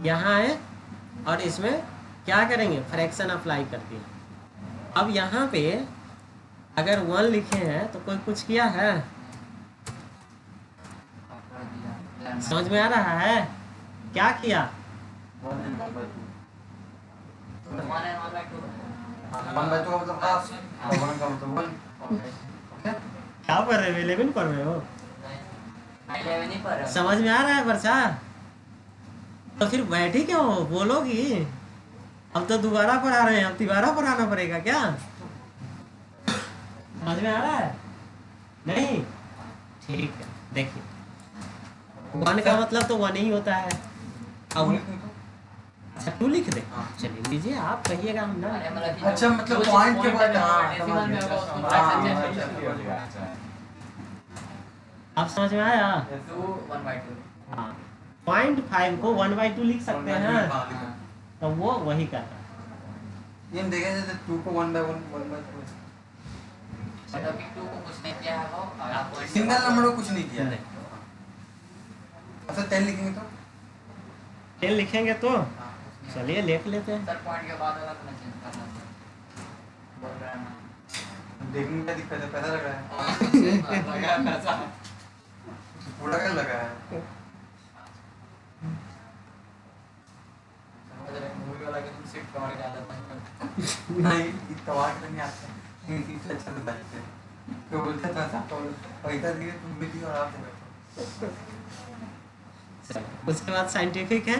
Speaker 1: यहाँ है और इसमें क्या करेंगे? फ्रैक्शन अप्लाई कर दिया। अब यहाँ पे अगर 1 लिखे हैं तो कोई कुछ किया है? समझ में आ रहा है क्या किया?
Speaker 3: 1/2 का मतलब हाफ और 1 का मतलब 1। ओके
Speaker 1: क्या पढ़ रहे हो? 11 पढ़ रहे हो?
Speaker 6: 11 पर
Speaker 1: समझ में आ रहा है वर्षा? तो फिर बैठी क्यों हो? बोलोगी। अब तो दोबारा पढ़ा रहे हैं, अब दोबारा पढ़ाना पड़ेगा क्या? समझ में आ रहा है नहीं? ठीक है देखिए 1 का मतलब तो 1 ही होता है। अब अच्छा 2 लिख दे।
Speaker 3: हाँ।
Speaker 1: चलिए लीजिए आप कहिएगा हम ना।
Speaker 3: अच्छा मतलब पॉइंट के बाद
Speaker 1: आप समझ में आया?
Speaker 6: 1/2
Speaker 1: हाँ 0.5 को 1/2 लिख सकते हैं, तो वो वही कर रहा है।
Speaker 3: ये देखा जैसे 2 को 1/1 1/2
Speaker 6: मतलब कि 2 को कुछ नहीं किया है वो, और आप
Speaker 3: सिंगल नंबर को कुछ नहीं किया है।
Speaker 1: नहीं।
Speaker 3: अच्छा 10 लिखेंगे तो
Speaker 1: 10 लिखेंगे तो चलिए लिख लेते हैं।
Speaker 6: सर पॉइंट के बाद वाला तो चेंज करना है, बोल रहा है ना।
Speaker 3: देखने में क्या दिक्कत है? पैसा लग रहा है
Speaker 2: लगा पैसा।
Speaker 3: पूरा क्या लगा है?
Speaker 2: मूवी वाला के तुम सीट कवर के आदत नहीं।
Speaker 3: नहीं इतना वाक नहीं आता इससे अच्छा तो बैठते हैं। तो बोलते था साहब तो पैसा दिए तुम भी दिए और आप बैठो।
Speaker 1: उसके बाद साइंटिफिक है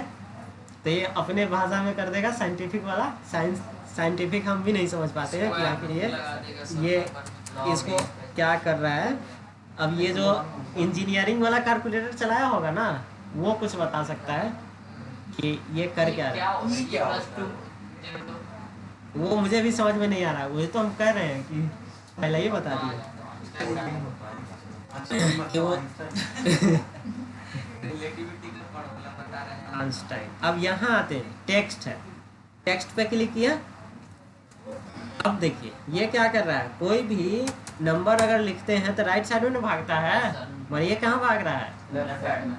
Speaker 1: तो ये अपने भाषा में कर देगा साइंटिफिक वाला। साइंस साइंटिफिक हम भी नहीं समझ पाते हैं कि आखिर ये इसको क्या कर रहा है। अब ये जो इंजीनियरिंग वाला कैलकुलेटर चलाया होगा ना वो कुछ बता सकता है कि ये कर क्या रहा है।
Speaker 6: ये +2
Speaker 1: वो मुझे भी समझ में नहीं आ रहा, वही तो हम कह रहे हैं कि पहले ही बता दिए कि वो
Speaker 2: रिलेटिविटी का फॉर्मूला बता रहे हैं।
Speaker 1: आइंस्टाइन। अब यहाँ आते हैं टेक्स्ट है, टेक्स्ट पे क्लिक किया। अब देखिए ये क्या कर रहा है, कोई भी नंबर अगर लिखते हैं तो राइट साइड में ना भागता है, मगर ये कहाँ भाग रहा है?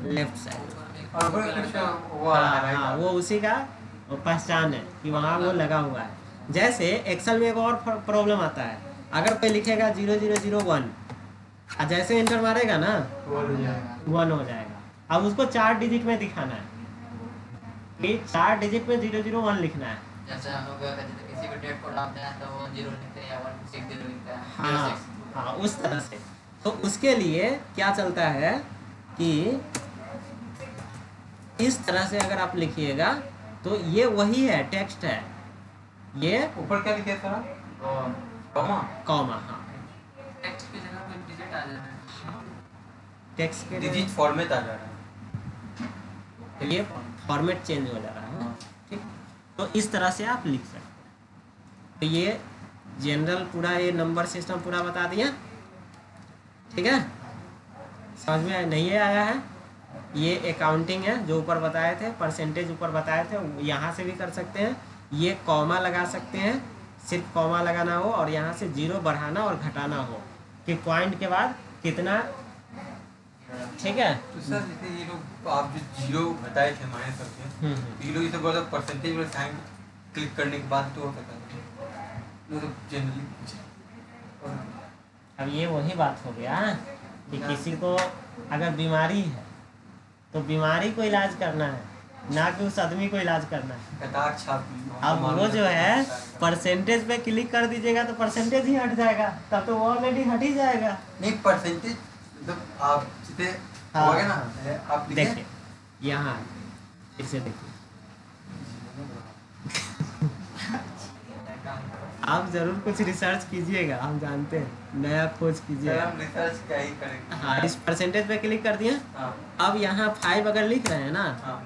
Speaker 1: Left side.
Speaker 3: और फिर कुछ वो
Speaker 1: हाँ वो उसी का पहचान है कि वहाँ वो लगा हुआ है। जैसे एक्सेल में एक और प्रॉब्लम आता है, अगर कोई लिखेगा 0001 और जैसे एंटर मारेगा ना
Speaker 3: वो हो जाएगा।
Speaker 1: 1 हो जाएगा। अब उसको 4 डिजिट में दिखाना है कि 4 डिजिट में 001 लिखना है।
Speaker 6: जैसे हम लोग किसी भी डेट को डालते हैं तो वो 0 लिखते हैं या 160 लिखते हैं।
Speaker 1: हाँ हाँ, उस तरह से। तो उसके लिए क्या चलता है कि इस तरह से अगर आप लिखिएगा तो ये वही है, टेक्स्ट है, ये
Speaker 3: ऊपर क्या लिखे सर? कॉमा।
Speaker 1: कॉमा। हाँ,
Speaker 2: टेक्स्ट की जगह पे डिजिट आ जाता है।
Speaker 1: टेक्स्ट के
Speaker 3: डिजिट फॉर्मेट आ जा रहा है।
Speaker 1: ये फॉर्मेट चेंज हो जा रहा है। ठीक, तो इस तरह से आप लिख सकते हैं। तो ये जनरल पूरा ये नंबर सिस्टम पूरा बता दिया। ठीक है, समझ में नहीं आया है? ये अकाउंटिंग है जो ऊपर बताए थे, परसेंटेज ऊपर बताए थे, यहाँ से भी कर सकते हैं। ये कॉमा लगा सकते हैं, सिर्फ कॉमा लगाना हो और यहाँ से 0 बढ़ाना और घटाना हो कि पॉइंट के बाद कितना। ठीक है,
Speaker 3: तो सर जैसे ये लोग आप जो जीरो बताए थे माइनस करके, ये लोग इसे बोला परसेंटेज में साइन क्लिक करने के बाद तो हो सकता है वो तो जनरली।
Speaker 1: अब ये वही बात हो गया कि किसी को अगर बीमारी है तो बीमारी को इलाज करना है, ना कि उस आदमी को इलाज करना है।
Speaker 3: कतार छाप
Speaker 1: अब वो जो है परसेंटेज पे क्लिक कर दीजिएगा तो परसेंटेज ही हट जाएगा, तब तो वो ऑलरेडी हट ही जाएगा।
Speaker 3: नहीं परसेंटेज मतलब आप जितने
Speaker 1: हाँ,
Speaker 3: हो गया ना आप लिखे
Speaker 1: देखिए यहाँ इसे देखिए, आप जरूर कुछ रिसर्च कीजिएगा, हम जानते हैं, नया खोज
Speaker 3: सर
Speaker 1: कीजिएगा।
Speaker 3: हम रिसर्च क्या ही करेंगे।
Speaker 1: हाँ, इस परसेंटेज पे क्लिक कर दिए।
Speaker 3: हाँ
Speaker 1: अब यहाँ 5 अगर लिख रहे हैं ना,
Speaker 3: हाँ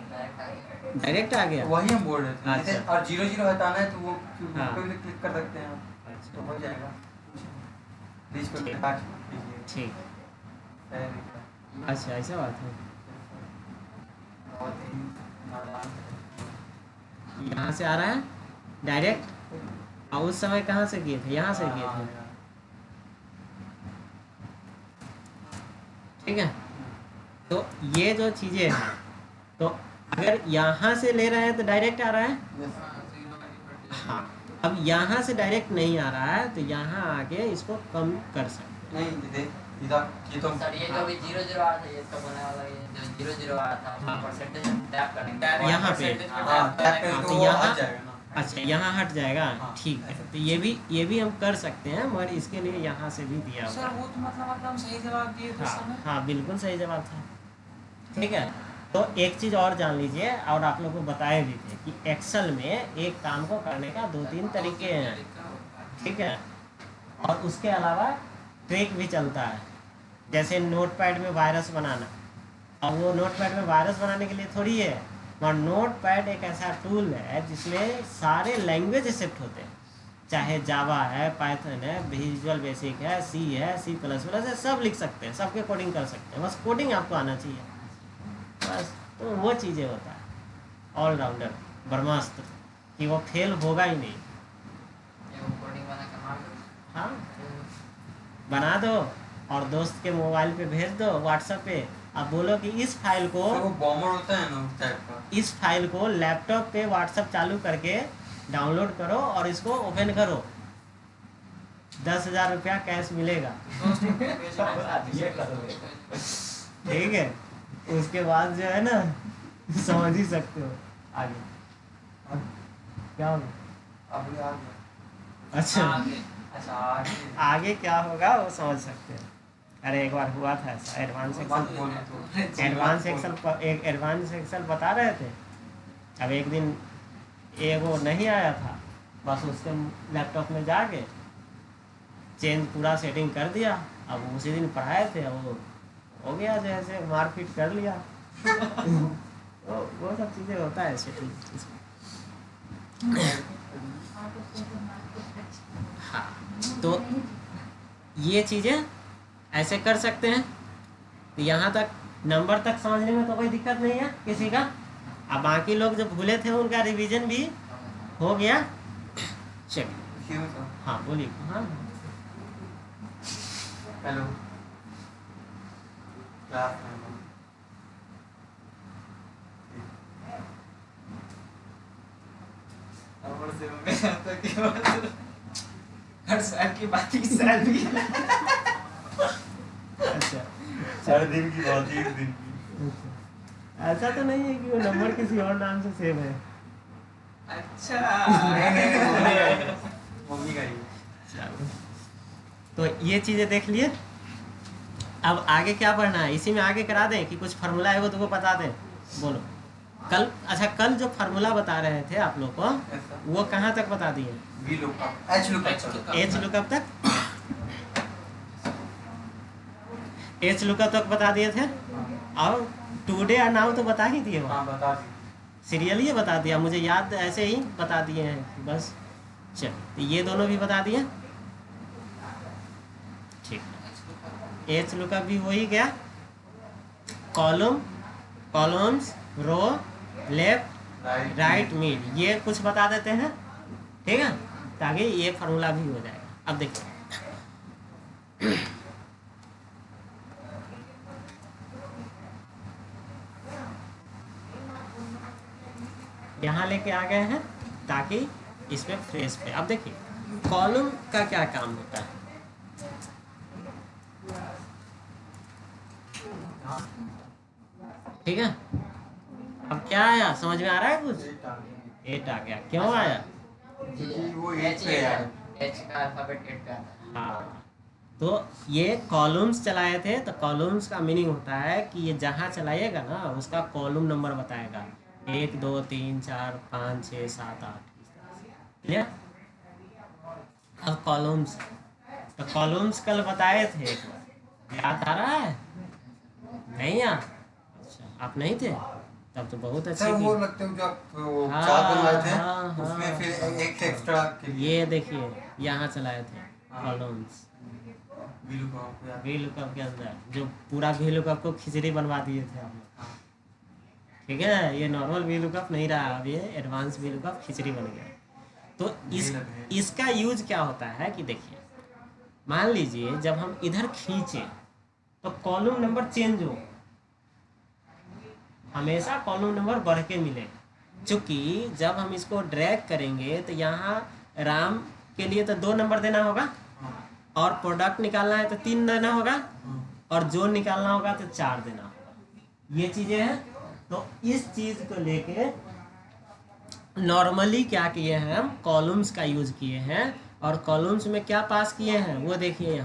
Speaker 1: डायरेक्ट आ गया।
Speaker 3: वही हम बोल रहे थे।
Speaker 1: अच्छा।
Speaker 3: जैसे और 00 हटाना है तो वो
Speaker 1: हाँ।
Speaker 3: पे भी क्लिक कर सकते हैं आप, तो हो जाएगा। प्लीज को
Speaker 1: ठीक।
Speaker 3: काट कीजिए।
Speaker 1: ठीक,
Speaker 3: सही।
Speaker 1: अच्छा ऐसा बात है।
Speaker 3: बहुत ही नादान।
Speaker 1: यहाँ से आ रहा है डायरेक्ट, और उस समय कहाँ से किए थे? यहाँ से किए थे। ठीक है, तो ये जो चीज़ें हैं, तो अगर यहाँ से ले रहे हैं तो डायरेक्ट आ रहा है। हाँ, अब यहाँ से डायरेक्ट नहीं आ रहा है तो यहाँ आके इसको कम कर सकते
Speaker 3: नहीं दीदी इधर ये तो
Speaker 6: सर ये जो भी 00 आ रहा था, ये इसका बनने वाला ये जो 00 आ रहा था उसका परसेंटेज हम टैप करेंगे
Speaker 1: हैं यहाँ पे।
Speaker 3: हाँ टैप करें
Speaker 1: हाँ,
Speaker 3: तो
Speaker 1: तो
Speaker 3: वो
Speaker 1: यहाँ
Speaker 3: आ जाएगा ना।
Speaker 1: अच्छा यहाँ हट जाएगा।
Speaker 3: हाँ।
Speaker 1: ठीक है, तो ये भी हम कर सकते हैं, मगर इसके लिए यहाँ से भी दिया हुआ
Speaker 2: सर
Speaker 1: है।
Speaker 2: वो तो मतलब हम सही जवाब दिए थे
Speaker 1: हाँ
Speaker 2: समय।
Speaker 1: हाँ, बिल्कुल सही जवाब था। ठीक है, तो एक चीज़ और जान लीजिए, और आप लोगों को बताए भी थे कि एक्सेल में एक काम को करने का 2-3 तरीके हैं। ठीक है, और उसके अलावा ट्रिक भी चलता है, जैसे नोटपैड में वायरस बनाना। और वो नोटपैड में वायरस बनाने के लिए थोड़ी है, मगर नोटपैड एक ऐसा टूल है जिसमें सारे लैंग्वेज एक्सेप्ट होते हैं, चाहे जावा है, पाइथन है, विजुअल बेसिक है, सी है, C++ है, सब लिख सकते हैं, सबके कोडिंग कर सकते हैं, बस कोडिंग आपको आना चाहिए बस। तो वो चीज़ें होता है ऑलराउंडर ब्रह्मास्त्र, कि वो फेल होगा ही नहीं।
Speaker 6: ये वो कोडिंग बना के मार दो।
Speaker 1: हाँ, बना दो और दोस्त के मोबाइल पे भेज दो, व्हाट्सएप पे। अब बोलो कि इस फाइल को
Speaker 3: तो वो बॉम्बर होता है ना उस टाइप का।
Speaker 1: इस फाइल को लैपटॉप पे व्हाट्सएप चालू करके डाउनलोड करो और इसको ओपन करो, 10,000 रुपया कैश मिलेगा। ठीक है, उसके बाद जो है ना समझ ही सकते हो आगे क्या होगा।
Speaker 3: अब आ गया।
Speaker 1: अच्छा,
Speaker 3: अच्छा आगे
Speaker 1: आगे क्या होगा वो समझ सकते हैं। अरे एक बार हुआ था ऐसा, एडवांस
Speaker 3: बात
Speaker 1: एक्सेल
Speaker 3: बोले तो
Speaker 1: एडवांस एक्सेल बता रहे थे। अब एक दिन वो नहीं आया था, बस उसके लैपटॉप में जाके चेंज पूरा सेटिंग कर दिया। अब उसी दिन पढ़ाए थे, वो हो गया, जैसे मारपीट कर लिया। तो वो सब चीज़ें होता है सेटिंग। हाँ, तो ये चीज़ें ऐसे कर सकते हैं। तो यहाँ तक नंबर तक समझने में तो कोई दिक्कत नहीं है किसी का। अब बाकी लोग जो भूले थे उनका रिवीजन भी हो गया। चलिए, हाँ बोलिए। हाँ
Speaker 3: हेलो क्लास में अब
Speaker 2: और से मैं आता कि हर साल की बात इस साल भी
Speaker 1: अच्छा
Speaker 3: सारे दिन की बात है, एक दिन की।
Speaker 1: ऐसा तो नहीं है कि वो नंबर किसी और नाम से सेव है।
Speaker 2: अच्छा
Speaker 3: मम्मी का ही।
Speaker 1: चलो, तो ये चीज़ें देख लिए। अब आगे क्या पढ़ना है, इसी में आगे करा दें कि कुछ फार्मूला है वो तुमको बता दें। बोलो कल, अच्छा कल जो फार्मूला बता रहे थे आप लोग को,
Speaker 3: ऐसा
Speaker 1: वो कहाँ तक बता दिए?
Speaker 3: V lookup, H lookup,
Speaker 1: H lookup तक, एच लुकअप तक बता दिए थे। और टुडे और नाउ तो बता ही दिए वो,
Speaker 3: हाँ बता दी।
Speaker 1: सीरियली ये बता दिया, मुझे याद ऐसे ही बता दिए हैं बस। चल तो ये दोनों भी बता दिए, ठीक है। एच लुकअप भी वही गया, कॉलम, कॉलम्स, रो, लेफ्ट राइट मिड, ये कुछ बता देते हैं, ठीक है, ताकि ये फार्मूला भी हो जाएगा। अब देखिए यहाँ लेके आ गए हैं ताकि इसमें फ्रेश पे। अब देखिए कॉलम का क्या काम होता है, ठीक है। अब क्या आया, समझ में आ रहा है कुछ? 8 आ गया, क्यों आया?
Speaker 3: क्योंकि वो
Speaker 6: एच
Speaker 3: एच पे है।
Speaker 6: एच का अल्फाबेट 8 का आता है।
Speaker 1: हाँ, तो ये कॉलम्स चलाए थे, तो कॉलम्स का मीनिंग होता है कि ये जहाँ चलाइएगा ना उसका कॉलम नंबर बताएगा, 1 2 3 4 5 6 7 8, क्लियर। अब कॉलम्स, तो कॉलम्स कल बताए थे एक बार, याद आ रहा है? नहीं यार, अच्छा आप नहीं थे तब तो बहुत अच्छे
Speaker 3: सर वो
Speaker 1: की।
Speaker 3: लगते हैं जो आप वो
Speaker 1: हाँ,
Speaker 3: चार्ट बनवाए थे,
Speaker 1: हाँ,
Speaker 3: उसमें
Speaker 1: हाँ।
Speaker 3: फिर एक एक्स्ट्रा के लिए
Speaker 1: ये देखिए यहाँ चलाए थे
Speaker 3: हाँ।
Speaker 1: कॉलम्स,
Speaker 3: वी लुकअप या
Speaker 1: वी लुकअप के अंदर जो पूरा वी लुकअप को खिचड़ी बनवा दिए थे हम लोग,
Speaker 3: हाँ।
Speaker 1: ठीक है। ये नॉर्मल वी लुकअप नहीं रहा, अब ये एडवांस वी लुकअप खिचड़ी बन गया। तो इसका यूज क्या होता है कि देखिए, मान लीजिए जब हम इधर खींचे तो कॉलम नंबर चेंज हो, हमेशा कॉलम नंबर बढ़ के मिलेगा। चूँकि जब हम इसको ड्रैग करेंगे तो यहाँ राम के लिए तो 2 नंबर देना होगा, और प्रोडक्ट निकालना है तो 3 देना होगा, और जोड़ निकालना होगा तो 4 देना होगा। ये चीज़ें हैं। तो इस चीज़ को लेके नॉर्मली क्या किए हैं, हम कॉलम्स का यूज़ किए हैं। और कॉलम्स में क्या पास किए हैं वो देखिए,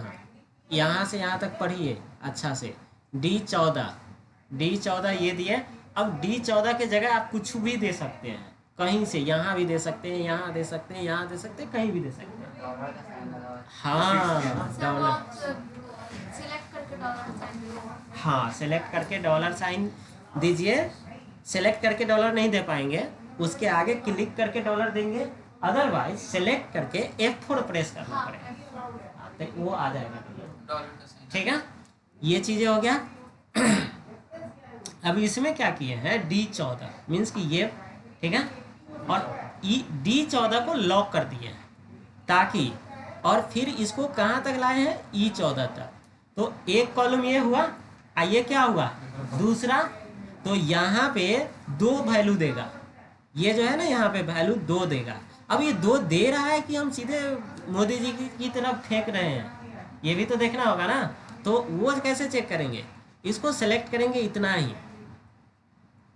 Speaker 1: यहाँ से यहाँ तक पढ़िए अच्छा से। D14 ये दिए। अब D14 के जगह आप कुछ भी दे सकते हैं, कहीं से, यहाँ भी दे सकते हैं, यहाँ दे सकते हैं, यहाँ दे सकते हैं, कहीं भी दे सकते हैं।
Speaker 6: डॉलर का साइन लगा हुआ है।
Speaker 1: हाँ
Speaker 4: सर वो
Speaker 1: डॉलर,
Speaker 4: आप सिलेक्ट करके डॉलर साइन दीजिए।
Speaker 1: हाँ सेलेक्ट करके डॉलर साइन दीजिए। सेलेक्ट करके डॉलर नहीं दे पाएंगे, उसके आगे क्लिक करके डॉलर देंगे, अदरवाइज सेलेक्ट करके F4 प्रेस करना
Speaker 4: हाँ
Speaker 1: पड़ेगा,
Speaker 4: F4।
Speaker 1: तो वो आ जाएगा डॉलर,
Speaker 2: डॉलर का साइन।
Speaker 1: ठीक है। ये चीज़ें हो गया। अब इसमें क्या किए हैं, D14 मीन्स कि ये, ठीक है, और D14 को लॉक कर दिए हैं ताकि, और फिर इसको कहाँ तक लाए हैं, E14 तक। तो एक कॉलम ये हुआ, ये क्या हुआ दूसरा, तो यहाँ पे 2 वैल्यू देगा, ये जो है ना यहाँ पे वैल्यू 2 देगा। अब ये 2 दे रहा है कि हम सीधे मोदी जी की तरफ फेंक रहे हैं, ये भी तो देखना होगा ना। तो वो कैसे चेक करेंगे, इसको सेलेक्ट करेंगे इतना ही,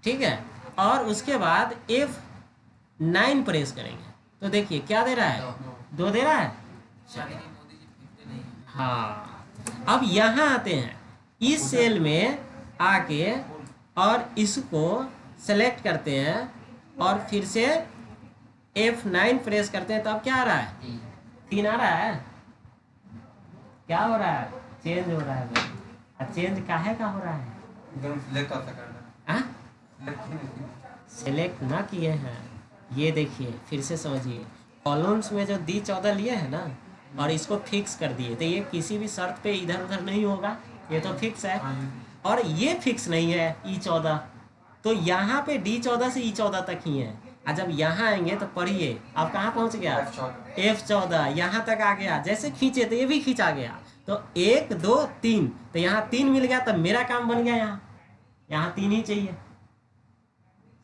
Speaker 1: ठीक है, और उसके बाद F9 प्रेस करेंगे, तो देखिए क्या दे रहा है, 2 दे रहा है।
Speaker 2: शायद ही मोदी जी फेंकते नहीं हैं।
Speaker 1: हाँ, अब यहाँ आते हैं इस सेल में आके, और इसको सेलेक्ट करते हैं, और फिर से F9 प्रेस करते हैं, तो अब क्या आ रहा है, 3 आ रहा है। क्या हो रहा है, चेंज हो रहा है। चेंज काहे का हो रहा है,
Speaker 3: एकदम सिलेक्ट आप करना
Speaker 1: हाँ
Speaker 3: है।
Speaker 1: सेलेक्ट ना किए हैं। ये देखिए फिर से समझिए, कॉलम्स में जो D14 लिए हैं ना, और इसको फिक्स कर दिए, तो ये किसी भी शर्त पे इधर उधर नहीं होगा, ये तो फिक्स है। और ये फिक्स नहीं है E14, तो यहाँ पे D14 से E14 तक ही है। और जब यहाँ आएंगे तो पढ़िए, आप कहाँ पहुँच गया, F14 यहाँ तक आ गया। जैसे खींचे तो ये भी खींचा गया, तो 1 2 3, तो यहाँ 3 मिल गया, तब मेरा काम बन गया। यहाँ 3 ही चाहिए,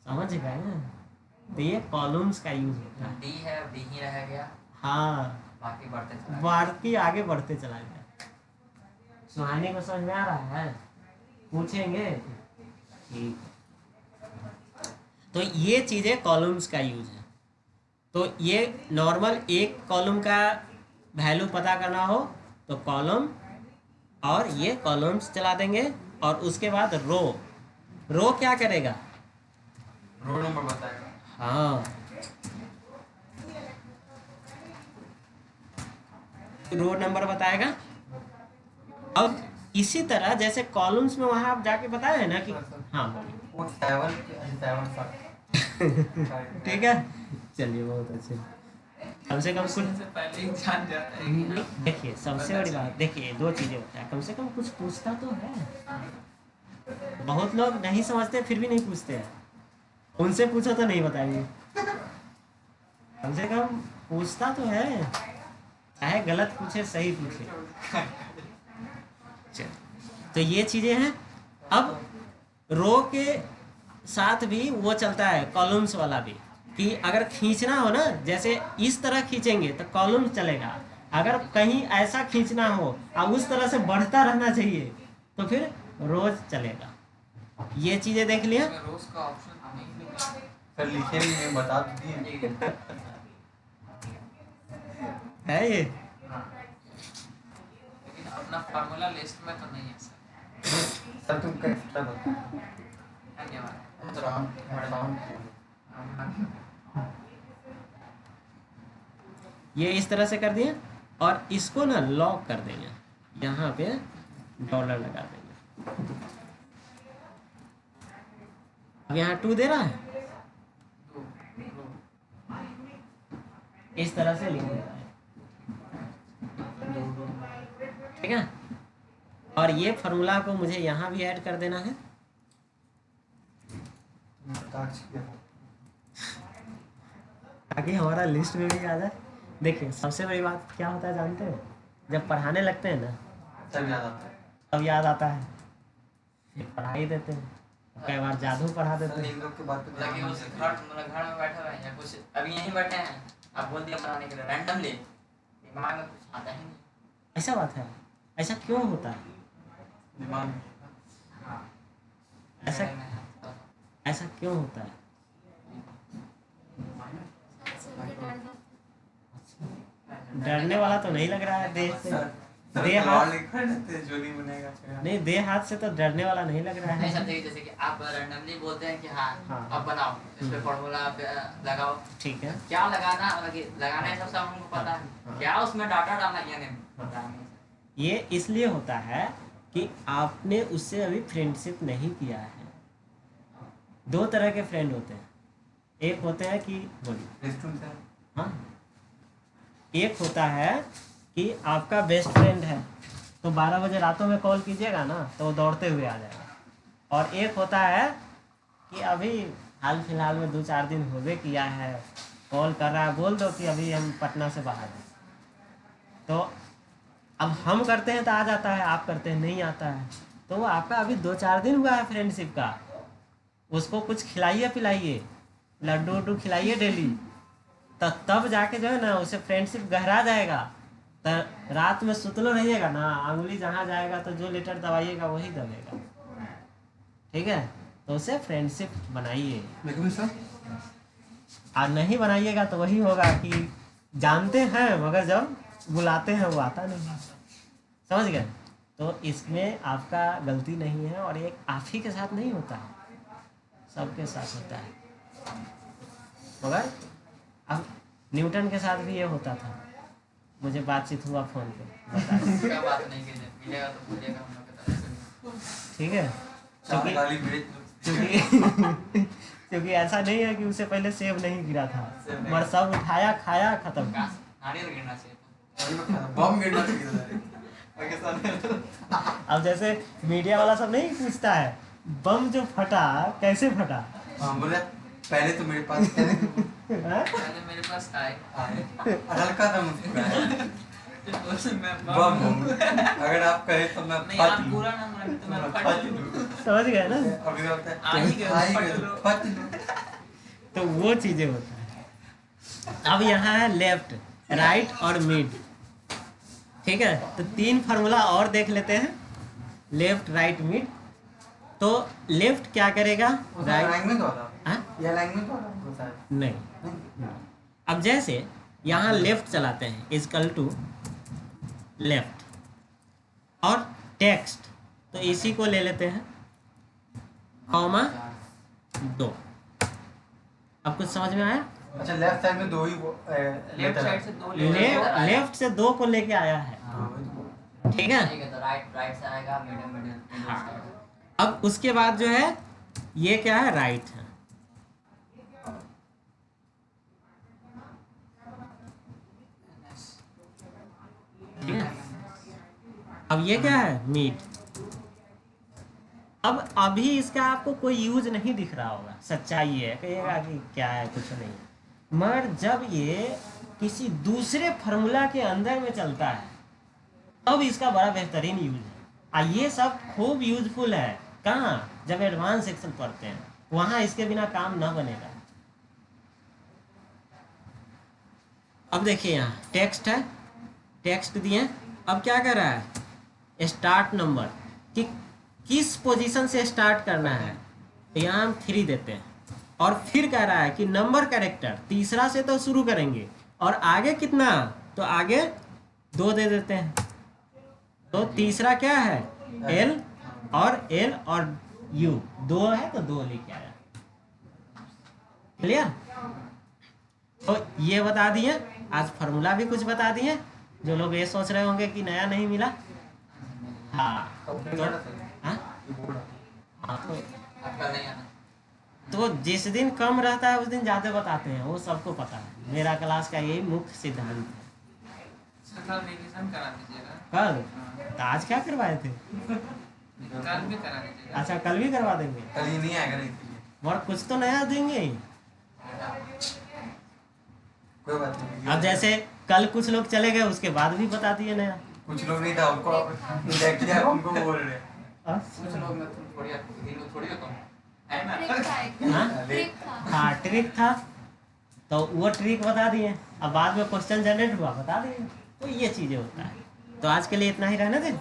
Speaker 1: समझ गए ना। तो ये कॉलम्स का यूज होता है।
Speaker 6: डी है, डी ही रह गया,
Speaker 1: हाँ,
Speaker 6: बाकी बढ़ते चला
Speaker 1: बाकी आगे बढ़ते चला गया। सुहानी को समझ में आ रहा है? पूछेंगे? ठीक। तो ये चीजें कॉलम्स का यूज है। तो ये नॉर्मल एक कॉलम का वैल्यू पता करना हो तो कॉलम और ये कॉलम्स चला देंगे, और उसके बाद रो क्या करेगा?
Speaker 3: रोल नंबर बताएगा।
Speaker 1: हाँ, रो नंबर बताएगा। अब इसी तरह जैसे कॉलम्स में वहां आप जाके बताए हैं ना कि हाँ बोलिए।
Speaker 3: वो 7
Speaker 1: ठीक है, चलिए बहुत अच्छे। कम से कम कुछ
Speaker 2: से पहले ही जान जाता है कि हाँ,
Speaker 1: देखिए, सबसे बड़ी बात देखिए, दो चीजें होता है, कम से कम कुछ पूछता तो है। बहुत लोग नहीं समझते फिर भी नहीं पूछते हैं, उनसे पूछो तो नहीं बताएंगे। कम से कम पूछता तो है, चाहे गलत पूछे सही पूछे। चल, तो ये चीजें हैं। अब रो के साथ भी वो चलता है, कॉलम्स वाला भी, कि अगर खींचना हो ना, जैसे इस तरह खींचेंगे तो कॉलम चलेगा, अगर कहीं ऐसा खींचना हो और उस तरह से बढ़ता रहना चाहिए तो फिर रोज चलेगा। ये चीजें देख लिया।
Speaker 2: इसमें रोज का ऑप्शन नहीं मिला।
Speaker 3: सर लिखे भी नहीं, बता तो दिए।
Speaker 6: ठीक है।
Speaker 1: है ये
Speaker 2: हाँ। लेकिन अपना फार्मूला लिस्ट में तो नहीं है सर।
Speaker 3: सर तुम कैसे बता?
Speaker 2: धन्यवाद।
Speaker 3: राम
Speaker 1: ये इस तरह से कर दिए, और इसको ना लॉक कर देंगे, यहाँ पे डॉलर लगा देंगे। अब यहाँ 2 दे रहा है, इस तरह से लिख देता है। ठीक है, और ये फार्मूला को मुझे यहाँ भी ऐड कर देना है। ताकि हमारा लिस्ट में भी आ जाए। देखिए, सबसे बड़ी बात क्या होता है जानते हैं? जब पढ़ाने लगते हैं ना,
Speaker 3: सब याद आता है।
Speaker 1: तब याद आता है, फिर पढ़ा ही देते हैं, कई बार जादू पढ़ा देते
Speaker 3: सर
Speaker 1: हैं।
Speaker 3: इन लोग के बात पे
Speaker 6: मतलब कि उस घर में बैठे हुए हैं या कुछ अभी यहीं बैठे हैं, आप बोल दिया बनाने के लिए रैंडमली, दिमाग में कुछ आता ही नहीं।
Speaker 1: ऐसा बात है, ऐसा क्यों होता है?
Speaker 3: दिमाग में।
Speaker 6: हाँ,
Speaker 1: ऐसा
Speaker 6: मेरे में है, तो
Speaker 1: ऐसा क्यों होता है?
Speaker 4: शायद सुन के डर जाते
Speaker 1: डरने वाला तो नहीं लग रहा है देह से।
Speaker 3: सर
Speaker 1: देह
Speaker 3: तलवार
Speaker 1: हाथ
Speaker 3: लेकर रहते जो नहीं बनेगा चेहरा।
Speaker 1: नहीं, देह हाथ से तो डरने वाला नहीं लग रहा
Speaker 6: नहीं
Speaker 1: है।
Speaker 6: समझे, जैसे कि आप रैंडमली बोलते हैं कि हाँ,
Speaker 1: हाँ।
Speaker 6: अब बनाओ, इस पे फॉर्मूला लगाओ,
Speaker 1: ठीक है,
Speaker 6: क्या लगाना, मतलब कि लगाना है सब हमको पता
Speaker 1: हाँ।
Speaker 6: है, क्या उसमें डाटा डालना ये नहीं पता नहीं।
Speaker 1: ये इसलिए होता है कि आपने उससे अभी फ्रेंडशिप नहीं किया है। दो तरह के फ्रेंड होते हैं, एक होते हैं कि बोलिए,
Speaker 3: रेस्टरूम से
Speaker 1: हाँ, एक होता है कि आपका बेस्ट फ्रेंड है तो 12 बजे रातों में कॉल कीजिएगा ना तो वो दौड़ते हुए आ जाएगा, और एक होता है कि अभी हाल फिलहाल में 2-4 दिन हो गए किया है, कॉल कर रहा है, बोल दो कि अभी हम पटना से बाहर हैं, तो अब हम करते हैं तो आ जाता है, आप करते हैं नहीं आता है, तो वो आपका अभी 2-4 दिन हुआ है फ्रेंडशिप का, उसको कुछ खिलाइए पिलाइए, लड्डू वड्डू खिलाइए डेली, तब जाके जो है ना उसे फ्रेंडशिप गहरा जाएगा। तो रात में सुतलो रहिएगा ना, अंगुली जहाँ जाएगा तो जो लेटर दबाइएगा वही दबेगा। ठीक है, तो उसे फ्रेंडशिप बनाइए,
Speaker 3: लेकिन सर
Speaker 1: और नहीं बनाइएगा तो वही होगा कि जानते हैं मगर जब बुलाते हैं वो आता नहीं। समझ गए? तो इसमें आपका गलती नहीं है, और एक आप ही के साथ नहीं होता है, सबके साथ होता है। मगर अब न्यूटन के साथ भी ये होता था, मुझे बातचीत हुआ फोन पे, बताया।
Speaker 6: क्या बात नहीं कीजिए, मिलेगा तो बोलिएगा हम लोग की तरफ से।
Speaker 1: ठीक है,
Speaker 3: चार गाली भेज दो।
Speaker 1: क्योंकि क्योंकि ऐसा नहीं है कि उसे पहले सेब नहीं गिरा था, मगर सब उठाया, खाया, खत्म।
Speaker 6: नारियल गिरना चाहिए था।
Speaker 3: बम गिरना चाहिए था।
Speaker 1: अब जैसे मीडिया वाला सब नहीं पूछता है, बम जो फटा कैसे फटा,
Speaker 3: हाँ बोले पहले तो मेरे पास
Speaker 1: हैं?
Speaker 2: पहले मेरे पास आए,
Speaker 3: हल्का था मुस्कुराया
Speaker 2: फिर उसमें मैं
Speaker 3: बम हूँ। अगर आप कहे तो मैं
Speaker 2: नहीं,
Speaker 3: फट
Speaker 2: आप
Speaker 3: लूँ।
Speaker 2: पूरा नाम रखे तो मैं
Speaker 3: मैं
Speaker 2: फट
Speaker 3: फट
Speaker 2: लूँ।
Speaker 3: लूँ।
Speaker 1: समझ गए ना?
Speaker 3: अभी तो होता है
Speaker 2: आ ही गए,
Speaker 3: आ ही
Speaker 2: फट
Speaker 3: गए,
Speaker 2: लो।
Speaker 3: फट लूँ।
Speaker 1: तो वो चीजें होता है। अब यहाँ है लेफ्ट, राइट और मिड, ठीक है। तो 3 फार्मूला और देख लेते हैं, लेफ्ट राइट मिड। तो लेफ्ट क्या करेगा, राइट
Speaker 3: अलाइनमेंट वाला,
Speaker 1: हाँ?
Speaker 3: ये अलाइनमेंट वाला होता है।
Speaker 1: नहीं।
Speaker 3: नहीं?
Speaker 1: अब जैसे यहाँ लेफ्ट चलाते हैं, इजकल टू लेफ्ट और टेक्स्ट, तो इसी को ले लेते हैं कॉमा 2। अब कुछ समझ में आया?
Speaker 3: अच्छा लेफ्ट साइड में 2 ही
Speaker 2: लेफ्ट साइड से 2
Speaker 1: लेफ्ट से 2 को लेके आया है, ठीक है।
Speaker 6: ठीक है, तो राइट से आएगा, मिडिल
Speaker 1: हाँ। अब उसके बाद जो है ये क्या है, राइट है, ठीक है। अब ये क्या है, मिड। अब अभी इसका आपको कोई यूज नहीं दिख रहा होगा, सच्चाई है, कहिएगा कि क्या है, कुछ नहीं, मगर जब ये किसी दूसरे फार्मूला के अंदर में चलता है तब इसका बड़ा बेहतरीन यूज है। और ये सब खूब यूजफुल है, कहाँ, जब एडवांस सेक्शन पढ़ते हैं, वहाँ इसके बिना काम ना बनेगा। अब देखिए यहाँ टेक्स्ट है, टेक्स्ट दिए। अब क्या कर रहा है, स्टार्ट नंबर, कि किस पोजीशन से स्टार्ट करना है, तो यहाँ हम 3 देते हैं। और फिर कह रहा है कि नंबर कैरेक्टर तीसरा से तो शुरू करेंगे, और आगे कितना, तो आगे 2 दे देते हैं। तो तीसरा क्या है, एल और यू, 2 है तो 2 लेके आया। क्लियर? तो ये बता दिए, आज फार्मूला भी कुछ बता दिए। जो लोग ये सोच रहे होंगे कि नया नहीं मिला, हाँ तो हाँ? हाँ,
Speaker 6: आपका नहीं आना।
Speaker 1: तो जिस दिन कम रहता है उस दिन ज़्यादा बताते हैं, वो सबको पता है। मेरा क्लास का यही मुख्य सिद्धांत है।
Speaker 2: कल रिवीजन करा दीजिएगा।
Speaker 1: कल? तो आज क्या करवाए थे?
Speaker 2: कल भी करा दीजिएगा।
Speaker 1: अच्छा, कल भी करवा देंगे,
Speaker 3: कल ये नहीं आएगा नहीं इसलिए
Speaker 1: और कुछ तो नया देंगे ही।
Speaker 3: कोई बात नहीं।
Speaker 1: अब जैसे कल कुछ लोग चले गए, उसके बाद भी बता दिए नया।
Speaker 3: कुछ लोग नहीं था उनको इंडेक्ट किया, उनको बोल रहे हैं।
Speaker 6: कुछ लोग में तुम थोड़ी हो तुम है ना।
Speaker 4: ट्रिक था एक,
Speaker 1: हाँ?
Speaker 4: ट्रिक था।
Speaker 1: हाँ, ट्रिक था, तो वो ट्रिक बता दिए। अब बाद में क्वेश्चन जनरेट हुआ, बता दिए। तो ये चीज़ें होता है। तो आज के लिए इतना ही रहने दें।